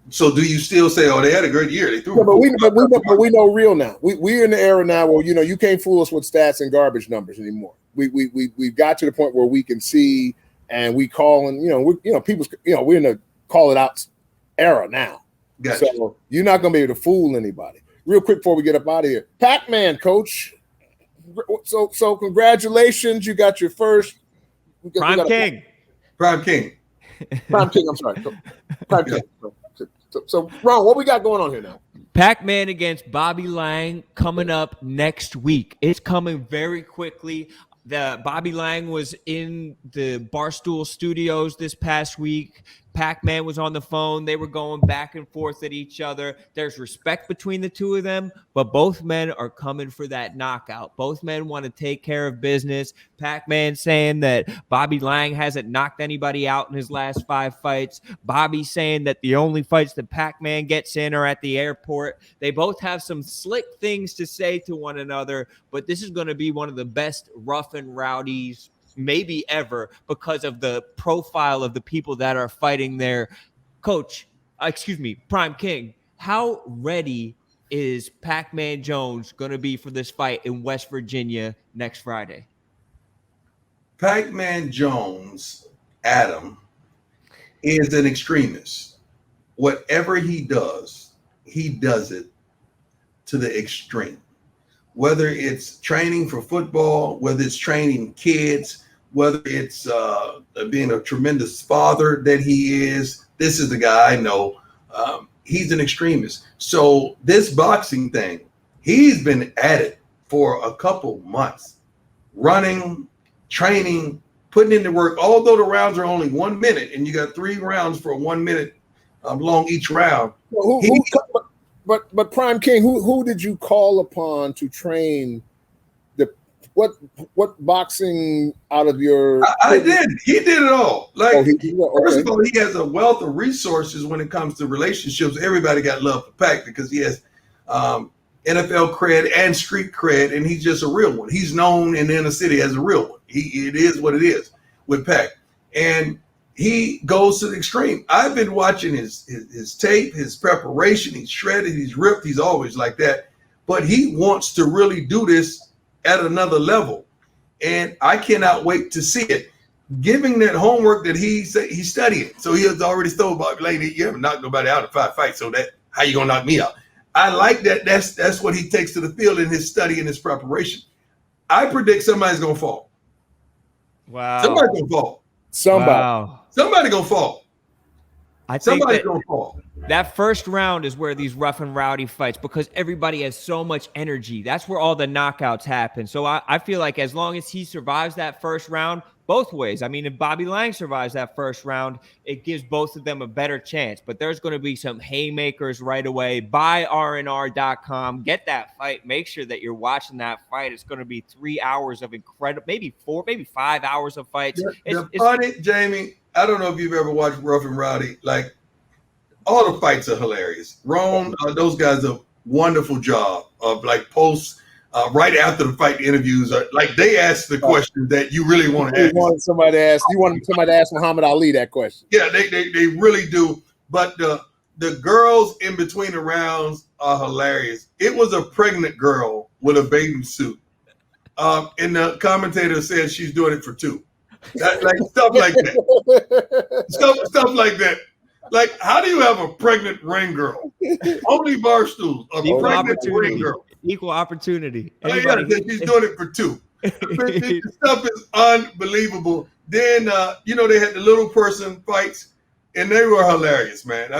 So do you still say, "Oh, they had a great year"? They threw. Yeah, but we know real now. We're in the era now where you can't fool us with stats and garbage numbers anymore. We've got to the point where we can see and we call and we're in the call it out era now. Gotcha. So you're not going to be able to fool anybody. Real quick before we get up out of here, Pacman, coach. So congratulations, you got your first Prime King. I'm sorry, Prime King. So Ron, what we got going on here now? Pacman against Bobby Lang coming up next week. It's coming very quickly. The Bobby Lang was in the Barstool Studios this past week. Pacman was on the phone. They were going back and forth at each other. There's respect between the two of them, but both men are coming for that knockout. Both men want to take care of business. Pacman saying that Bobby Lang hasn't knocked anybody out in his last 5 fights. Bobby saying that the only fights that Pacman gets in are at the airport. They both have some slick things to say to one another, but this is going to be one of the best Rough and Rowdies maybe ever because of the profile of the people that are fighting there. Prime King, how ready is Pacman Jones going to be for this fight in West Virginia next Friday? Pacman Jones, Adam, is an extremist. Whatever he does it to the extreme. Whether it's training for football, whether it's training kids, whether it's being a tremendous father that he is, this is the guy I know. He's an extremist. So this boxing thing, he's been at it for a couple months, running, training, putting in the work, although the rounds are only 1 minute and you got 3 rounds for 1 minute long each round. But Prime King, who did you call upon to train what boxing out of your? I did. He did it all. Okay. First of all, he has a wealth of resources when it comes to relationships. Everybody got love for Pac because he has NFL cred and street cred, and he's just a real one. He's known in the inner city as a real one. It is what it is with Pac, and he goes to the extreme. I've been watching his tape, his preparation. He's shredded, he's ripped, he's always like that. But he wants to really do this at another level. And I cannot wait to see it. Giving that homework that he's studying. So he has already told Bobby Lang, you haven't knocked nobody out in 5 fights, so that how you gonna knock me out? I like that. That's what he takes to the field in his study and his preparation. I predict somebody's gonna fall. Wow. Somebody's gonna fall. Somebody gonna fall. I think somebody's gonna fall. That first round is where these Rough and Rowdy fights, because everybody has so much energy. That's where all the knockouts happen. So I feel like as long as he survives that first round, both ways. I mean, if Bobby Lang survives that first round, it gives both of them a better chance. But there's going to be some haymakers right away. Buy RNR.com. Get that fight. Make sure that you're watching that fight. It's going to be 3 hours of incredible, maybe 4, maybe 5 hours of fights. The funny, Jamie, I don't know if you've ever watched Rough and Rowdy. Like, all the fights are hilarious. Rone, those guys do a wonderful job of like posts right after the fight interviews. Like they ask the question that you really want to ask. You wanted somebody to ask Muhammad Ali that question. Yeah, they really do. But the girls in between the rounds are hilarious. It was a pregnant girl with a bathing suit. And the commentator said she's doing it for 2. Like stuff like that. Stuff like that. Like, how do you have a pregnant ring girl? Only Barstools. Equal opportunity. Girl. Equal opportunity. She's doing it for 2. This stuff is unbelievable. Then, they had the little person fights, and they were hilarious, man.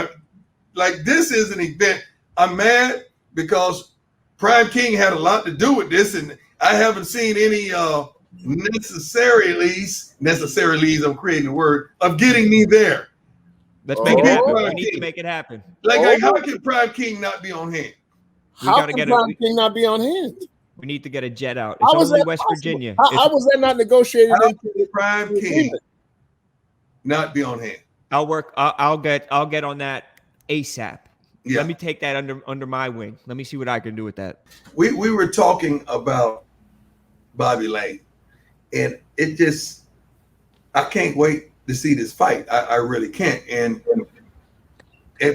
This is an event. I'm mad because Prime King had a lot to do with this, and I haven't seen any necessarily, I'm creating a word, of getting me there. Let's make it happen. We need to make it happen. Like how can Prime King not be on hand? How can Prime King not be on hand? We need to get a jet out. How It's was only that West possible? Virginia. How was that not negotiated How into could Prime King agreement? not be on hand? I'll work. I'll get on that ASAP. Yeah. Let me take that under my wing. Let me see what I can do with that. We were talking about Bobby Lane, and it just, I can't wait to see this fight. I really can't. And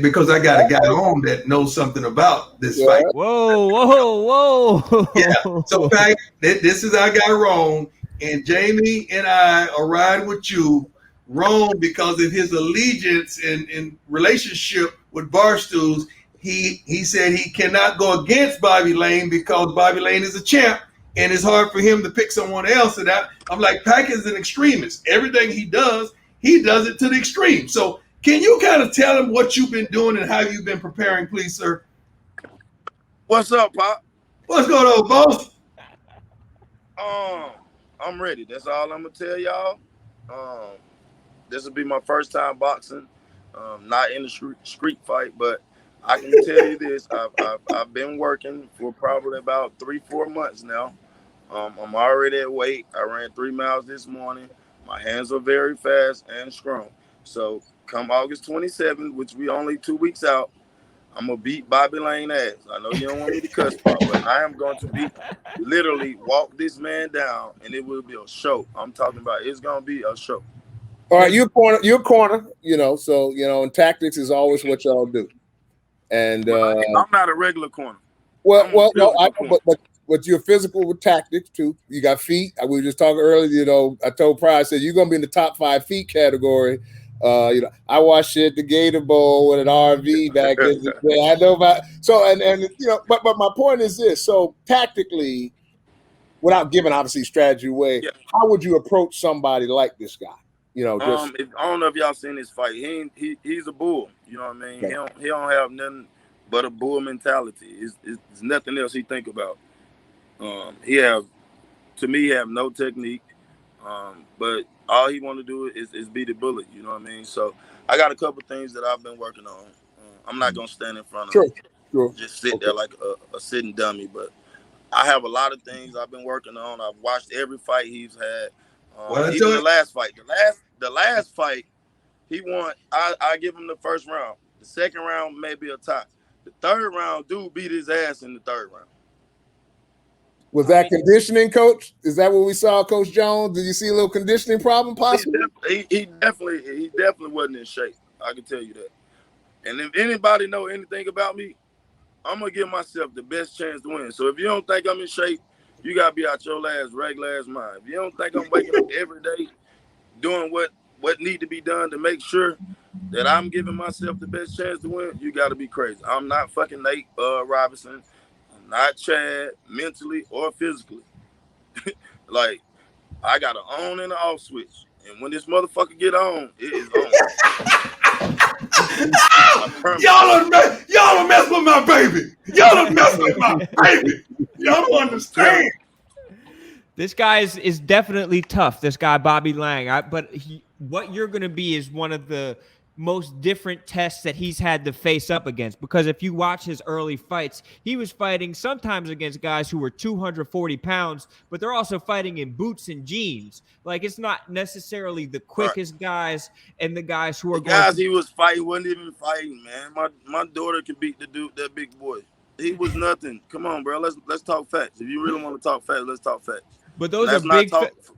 because I got a guy on that knows something about this fight. Whoa. Yeah. So, Pat, this is our guy, Rone, and Jamie and I are riding with you, Rone, because of his allegiance and relationship with Barstools. He said he cannot go against Bobby Lane because Bobby Lane is a champ, and it's hard for him to pick someone else. And I'm like, Pac is an extremist. Everything he does it to the extreme. So can you kind of tell him what you've been doing and how you've been preparing, please, sir? What's up, Pop? What's going on, boss? I'm ready. That's all I'm gonna tell y'all. This will be my first time boxing. Not in the street fight, but I can tell you this: I've been working for probably about 3-4 months now. I'm already at weight. I ran 3 miles this morning. My hands are very fast and strong. So come August 27th, which we only 2 weeks out, I'm gonna beat Bobby Lane ass. I know you don't want me to cuss, Pop, but I am going to literally walk this man down, and it will be a show. I'm talking about it's gonna be a show. All right, you're a corner, so and tactics is always what y'all do. And I'm not a regular corner. But you're physical with tactics too. You got feet. We were just talking earlier. I told Pryor, I said you're gonna be in the top 5 feet category. I watched it at the Gator Bowl with an RV back in the day. I know about but my point is this: so tactically, without giving obviously strategy away, how would you approach somebody like this guy? I don't know if y'all seen his fight. He's a bull. You know what I mean? Okay. He don't have nothing but a bull mentality. It's nothing else he think about. He have no technique. But all he want to do is be the bullet. You know what I mean? So I got a couple things that I've been working on. I'm not gonna stand in front of him, just sit there like a sitting dummy. But I have a lot of things I've been working on. I've watched every fight he's had. Even the last fight. The last fight, he won. I give him the first round. The second round maybe a tie. The third round, dude beat his ass in the third round. Was that conditioning, Coach? Is that what we saw, Coach Jones? Did you see a little conditioning problem possibly? He definitely wasn't in shape. I can tell you that. And if anybody know anything about me, I'm gonna give myself the best chance to win. So if you don't think I'm in shape, you gotta be out your regular ass mind. If you don't think I'm waking up every day doing what need to be done to make sure that I'm giving myself the best chance to win, you gotta be crazy. I'm not fucking Nate Robinson. I'm not Chad, mentally or physically. Like, I got an on and an off switch. And when this motherfucker get on, it is on. Y'all don't mess with my baby. Y'all don't mess with my baby. Y'all don't understand. This guy is definitely tough. This guy, Bobby Lang. But what you're going to be is one of the most different tests that he's had to face up against. Because if you watch his early fights, he was fighting sometimes against guys who were 240 pounds, but they're also fighting in boots and jeans. Like, it's not necessarily the quickest guys and the guys who are guys he was fighting wasn't even fighting, man. My daughter could beat the dude, that big boy. He was nothing. Come on, bro. Let's talk facts. If you really want to talk facts, let's talk facts. But those are big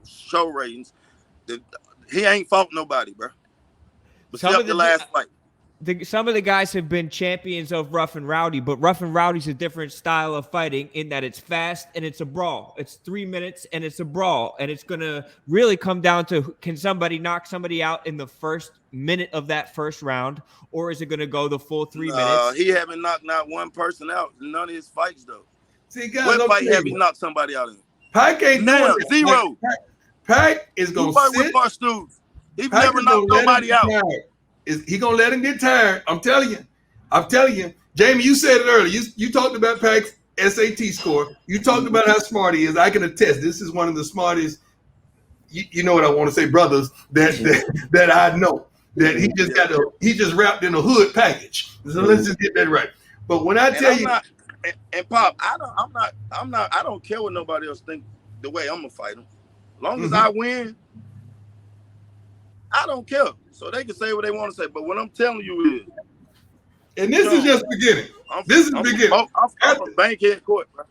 show ratings. He ain't fought nobody, bro. Except the last fight. Some of the guys have been champions of Rough N Rowdy, but Rough N Rowdy's a different style of fighting in that it's fast and it's a brawl. It's 3 minutes and it's a brawl. And it's going to really come down to, can somebody knock somebody out in the first minute of that first round, or is it going to go the full 3 minutes? He haven't knocked not one person out in none of his fights, though. See, guys, what fight have he knocked somebody out in? Pac ain't now, zero. Pac is going to sit. With Barstools. He's never knocked nobody out. He gonna let him get tired. I'm telling you. Jamie, you said it earlier. You talked about Pac's SAT score. You talked about how smart he is. I can attest. This is one of the smartest. You know what I want to say, brothers. That I know. That he just got he just wrapped in a hood package. So let's just get that right. But when I tell you, And Pop, I don't care what nobody else think the way I'm gonna fight them. As long as I win, I don't care. So they can say what they want to say. But what I'm telling you is, and this is just beginning. This is beginning. I'm from Bankhead Court, bro.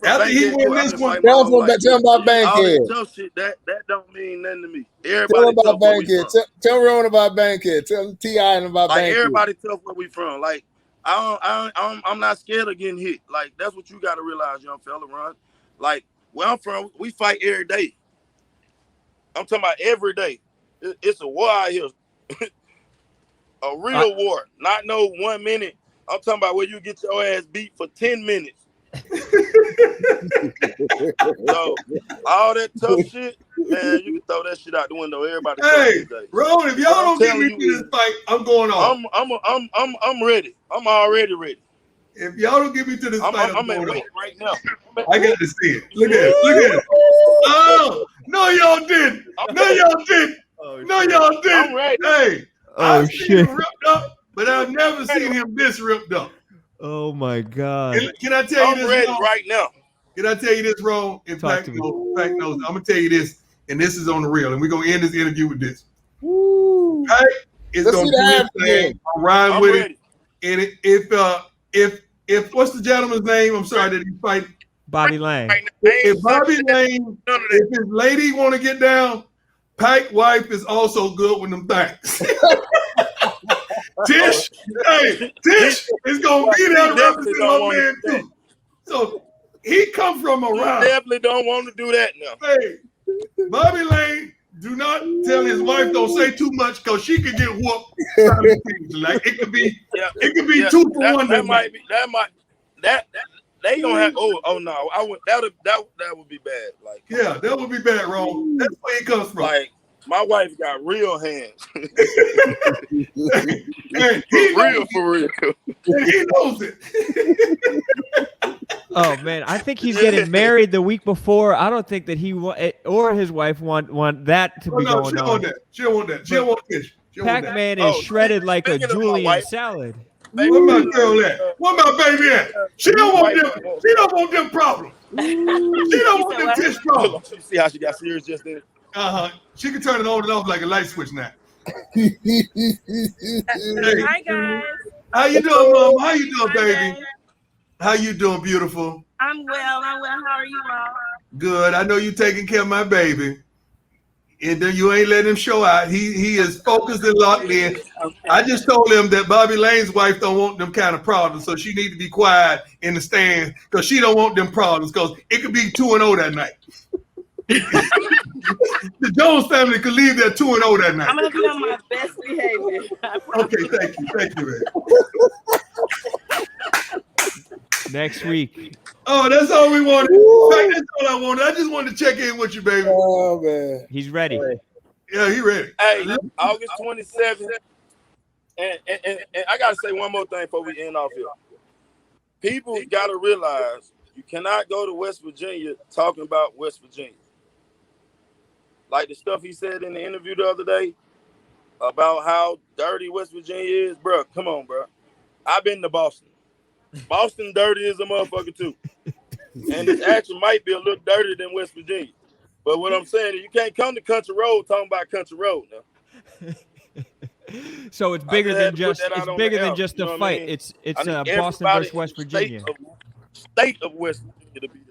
After he win this one, tell him about Bankhead. All that tough shit, that don't mean nothing to me. Everybody tell him about tough where we Bankhead. from. Tell Rone about Bankhead. Tell T.I. about Like Bankhead. everybody tough where we from. Like I'm not scared of getting hit. Like that's what you got to realize, young fella, Ron. Like where I'm from, we fight every day. I'm talking about every day. It's a war out here. A real war. Not no 1 minute. I'm talking about where you get your ass beat for 10 minutes. So all that tough shit, man, you can throw that shit out the window. Everybody. Hey, Ron, if y'all don't get me to this fight, I'm going off. I'm ready. I'm already ready. If y'all don't get me to this fight, I'm going off right now. I got to see it. Look at it. Look at it. Oh no, y'all didn't. No, y'all didn't. No, y'all didn't. I'm ready. Hey, Oh, I've seen him ripped up, but I've never seen him this ripped up. Oh my God! Can I tell you this? I'm ready right now. Can I tell you this, Ron? In fact, knows. I'm gonna tell you this, and this is on the real, and we're gonna end this interview with this. Pac is gonna do his thing. I'm riding with it. And if what's the gentleman's name? I'm sorry, that he's fighting Bobby Lang. If Bobby Lang, if his lady want to get down, Pac wife is also good with them things. Tish is gonna be there to represent my man too. So he come from around. You definitely don't want to do that now. Hey, Bobby Lane, do not tell his wife don't say too much because she could get whooped. Like it could be 2 for 1. That they gonna have. Oh no, that would be bad. Like yeah, that would be bad, Ron. That's where he comes from. Like my wife got real hands. Hey, he for real. He knows it. Oh man, I think he's getting married the week before. I don't think that he or his wife want that to be going on. She don't want that. She don't want Tish. Pacman is shredded like a Julian salad. Where my girl at? Where my baby at? She don't want them. She don't want them problems. She don't want them Tish problems. You see how she got serious just then? She can turn it on and off like a light switch now. Hi guys. How you doing, Mom? How you doing, Hi, baby? guys. How you doing, beautiful? I'm well. How are you all? Good. I know you taking care of my baby. And then you ain't letting him show out. He is focused and locked in. I just told him that Bobby Lane's wife don't want them kind of problems, so she need to be quiet in the stands because she don't want them problems because it could be 2-0 that night. The Jones family could leave there 2-0 that night. I'm gonna be on my best behavior. Okay, thank you, man. Next week. Oh, that's all we wanted. In fact, that's all I wanted. I just wanted to check in with you, baby. Oh man, He's ready. Yeah, he ready. Hey, August 27th. And I gotta say one more thing before we end off here. People gotta realize you cannot go to West Virginia talking about West Virginia. Like the stuff he said in the interview the other day about how dirty West Virginia is, bro. Come on, bro. I've been to Boston. Boston dirty is a motherfucker too. And this action might be a little dirtier than West Virginia. But what I'm saying is you can't come to Country Road talking about Country Road now. So it's bigger than just a fight. I mean? It's Boston versus West Virginia. State of West Virginia to be there.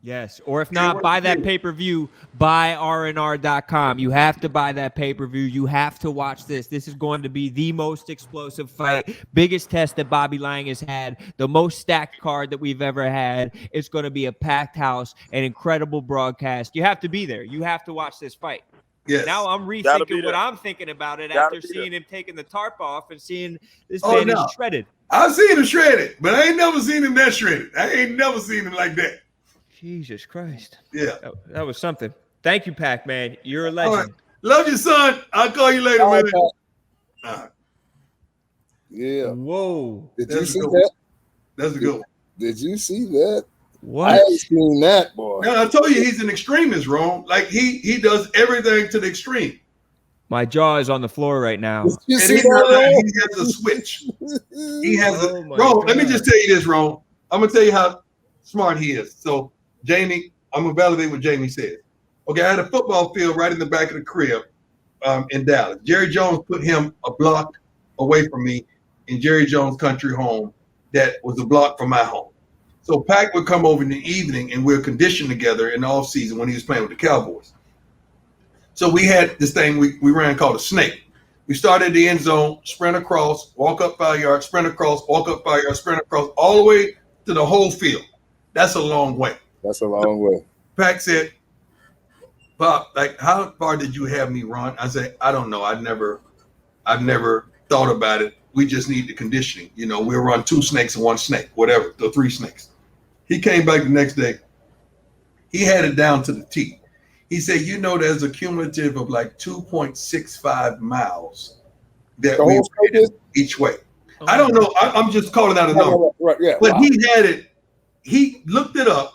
Yes, or if not, buy that pay-per-view, buy rnr.com. You have to buy that pay-per-view. You have to watch this. This is going to be the most explosive fight, biggest test that Bobby Lang has had, the most stacked card that we've ever had. It's going to be a packed house, an incredible broadcast. You have to be there. You have to watch this fight. Yes. Now I'm rethinking what I'm thinking about it after seeing him taking the tarp off and seeing this man is shredded. I've seen him shredded, but I ain't never seen him that shredded. I ain't never seen him like that. Jesus Christ. Yeah. That was something. Thank you, Pacman. You're a legend. Right. Love you, son. I'll call you later, man. All right. Yeah. Whoa. Did you see that? That's a good one. Did you see that? What? I ain't seen that, boy. Now, I told you he's an extremist, Rome. Like he does everything to the extreme. My jaw is on the floor right now. You And see he that? has a switch. He has Rome, let me just tell you this, Rome. I'm gonna tell you how smart he is. So, Jamie, I'm gonna validate what Jamie said. Okay, I had a football field right in the back of the crib in Dallas. Jerry Jones put him a block away from me in Jerry Jones' country home that was a block from my home. So Pac would come over in the evening and we'd condition together in the off season when he was playing with the Cowboys. So we had this thing we ran called a snake. We started at the end zone, sprint across, walk up 5 yards, sprint across, walk up 5 yards, sprint across, all the way to the whole field. That's a long way. That's a long way. Pac said, Bob, like, how far did you have me run? I said, I don't know. I've never thought about it. We just need the conditioning. You know, we'll run 2 snakes and 1 snake, whatever, the 3 snakes. He came back the next day. He had it down to the T. He said, you know, there's a cumulative of like 2.65 miles that we ran each way. Oh. I don't know. I'm just calling out a number. Right, yeah. But he had it. He looked it up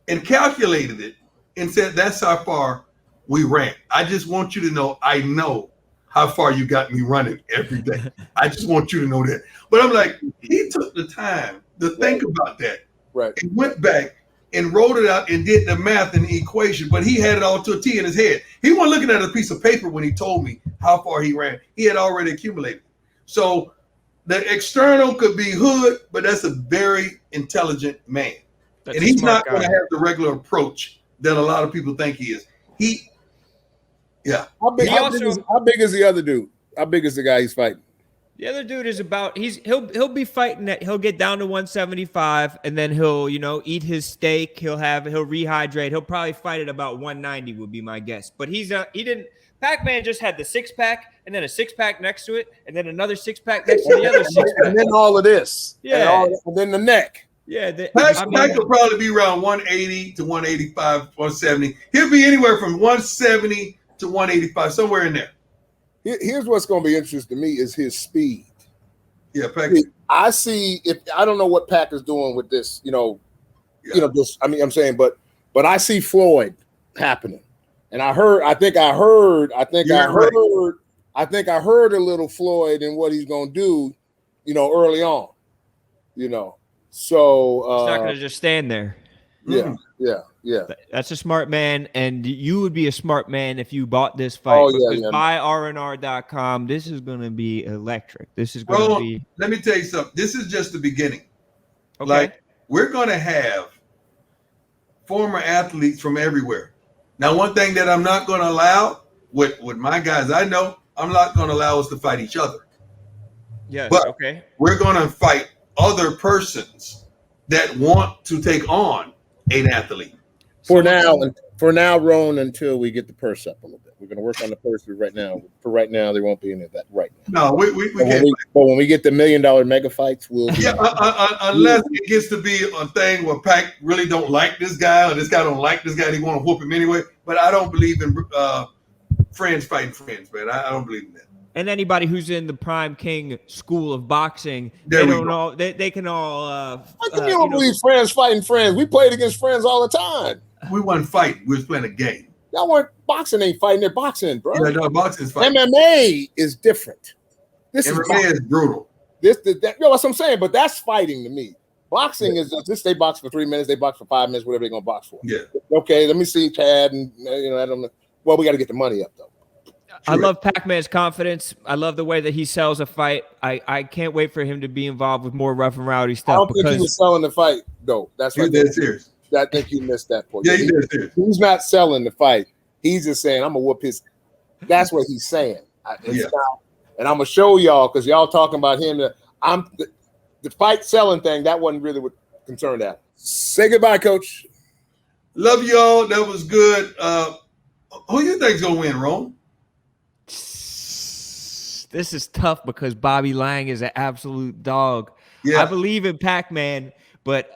and calculated it and said, that's how far we ran. I just want you to know, I know how far you got me running every day. I just want you to know that. But I'm like, he took the time to think about that. Right. And went back and wrote it out and did the math and the equation, but he had it all to a T in his head. He wasn't looking at a piece of paper when he told me how far he ran. He had already accumulated. So the external could be hood, but that's a very intelligent man. And he's not going to have the regular approach that a lot of people think he is. How big is the other dude? How big is the guy he's fighting? The other dude is about he'll be fighting at, he'll get down to 175 and then he'll, you know, eat his steak, he'll rehydrate. He'll probably fight at about 190 would be my guess. But Pacman just had the 6-pack and then a 6-pack next to it and then another 6-pack next to the other 6-pack. And then all of this. Yeah. And then the neck. Yeah. Pac will probably be around 180 to 185, 170. He'll be anywhere from 170 to 185, somewhere in there. Here's what's going to be interesting to me is his speed. Yeah, Pac. I don't know what Pac is doing with this, but I see Floyd happening. And I think I heard a little Floyd in what he's going to do, early on, So he's not going to just stand there. Yeah. That's a smart man, and you would be a smart man if you bought this fight. Buy rnr.com. This is going to be electric. This is going to be. Let me tell you something. This is just the beginning. Okay. Like, we're going to have former athletes from everywhere. Now, one thing that I'm not going to allow with my guys, I know I'm not going to allow us to fight each other. Yes. But okay. We're going to fight other persons that want to take on an athlete. For now, Rone, until we get the purse up a little bit. We're going to work on the purse right now. For right now, there won't be any of that right now. No, we can't. But when we get the $1 million mega fights, we'll. Yeah, unless it gets to be a thing where Pac really don't like this guy, or this guy don't like this guy, and he want to whoop him anyway. But I don't believe in friends fighting friends, man. I don't believe in that. And anybody who's in the Prime King school of boxing, they can all. How come you don't believe friends fighting friends? We played against friends all the time. We wasn't fighting. We was playing a game. Y'all weren't boxing. Ain't fighting. They're boxing, bro. Yeah, no, boxing is fighting. MMA is different. MMA is brutal. That's what I'm saying. But that's fighting to me. Boxing is just they box for 3 minutes, they box for 5 minutes, whatever they're gonna box for. Yeah. Okay, let me see, Chad, and I don't know. Well, we got to get the money up though. I love Pacman's confidence. I love the way that he sells a fight. I can't wait for him to be involved with more Rough and Rowdy stuff. I don't think he was selling the fight though. That's right. Dead serious. I think you missed that point. Yeah, he's dead serious. He's not selling the fight. He's just saying, "I'm gonna whoop his." That's what he's saying. And I'm gonna show y'all because y'all talking about him. The fight selling thing. That wasn't really what concerned that. Say goodbye, Coach. Love y'all. That was good. Who you think's gonna win, Rone? This is tough because Bobby Lang is an absolute dog. Yeah. I believe in Pacman, but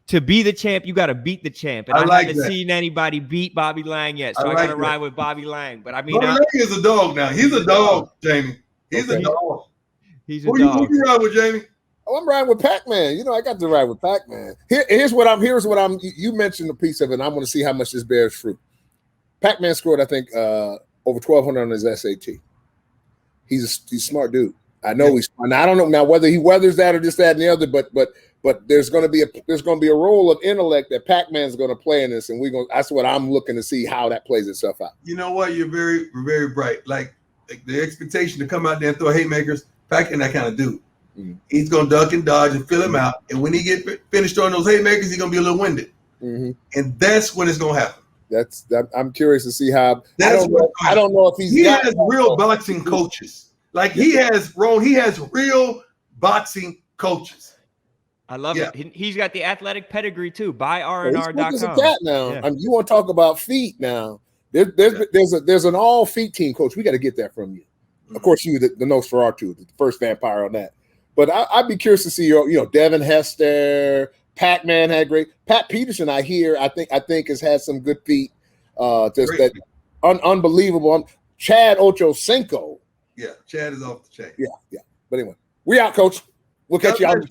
to be the champ, you got to beat the champ. And I haven't seen anybody beat Bobby Lang yet, so I got to ride with Bobby Lang. But I mean, Bobby Lang is a dog now. He's a dog, Jamie. He's a dog. He's a dog. Who you ride with, Jamie? Oh, I'm riding with Pacman. I got to ride with Pacman. Here's what I'm. You mentioned a piece of it, and I'm going to see how much this bears fruit. Pacman scored, I think, over 1,200 on his SAT. He's a smart dude. I know and I don't know now whether he weathers that or this, that, and the other, but there's going to be a role of intellect that Pacman's going to play in this, and that's what I'm looking to see how that plays itself out. You know what? You're very, very bright. Like the expectation to come out there and throw haymakers, Pacman that kind of dude. Mm-hmm. He's going to duck and dodge and fill him out, and when he get finished throwing those haymakers, he's going to be a little winded, and that's when it's going to happen. I'm curious to see how. I don't know if he has real boxing coaches. Like he has real boxing coaches. I love it. He's got the athletic pedigree too. Buy rnr.com. Now, yeah. You want to talk about feet now? There's an all feet team coach. We got to get that from you. Of course, you the Nosferatu, the first vampire on that. But I'd be curious to see Devin Hester, Pacman had great. Pat Peterson, I think has had some good feet. Unbelievable. Chad Ochocinco. Yeah, Chad is off the chain. Yeah. But anyway, we out, Coach. We'll catch you out.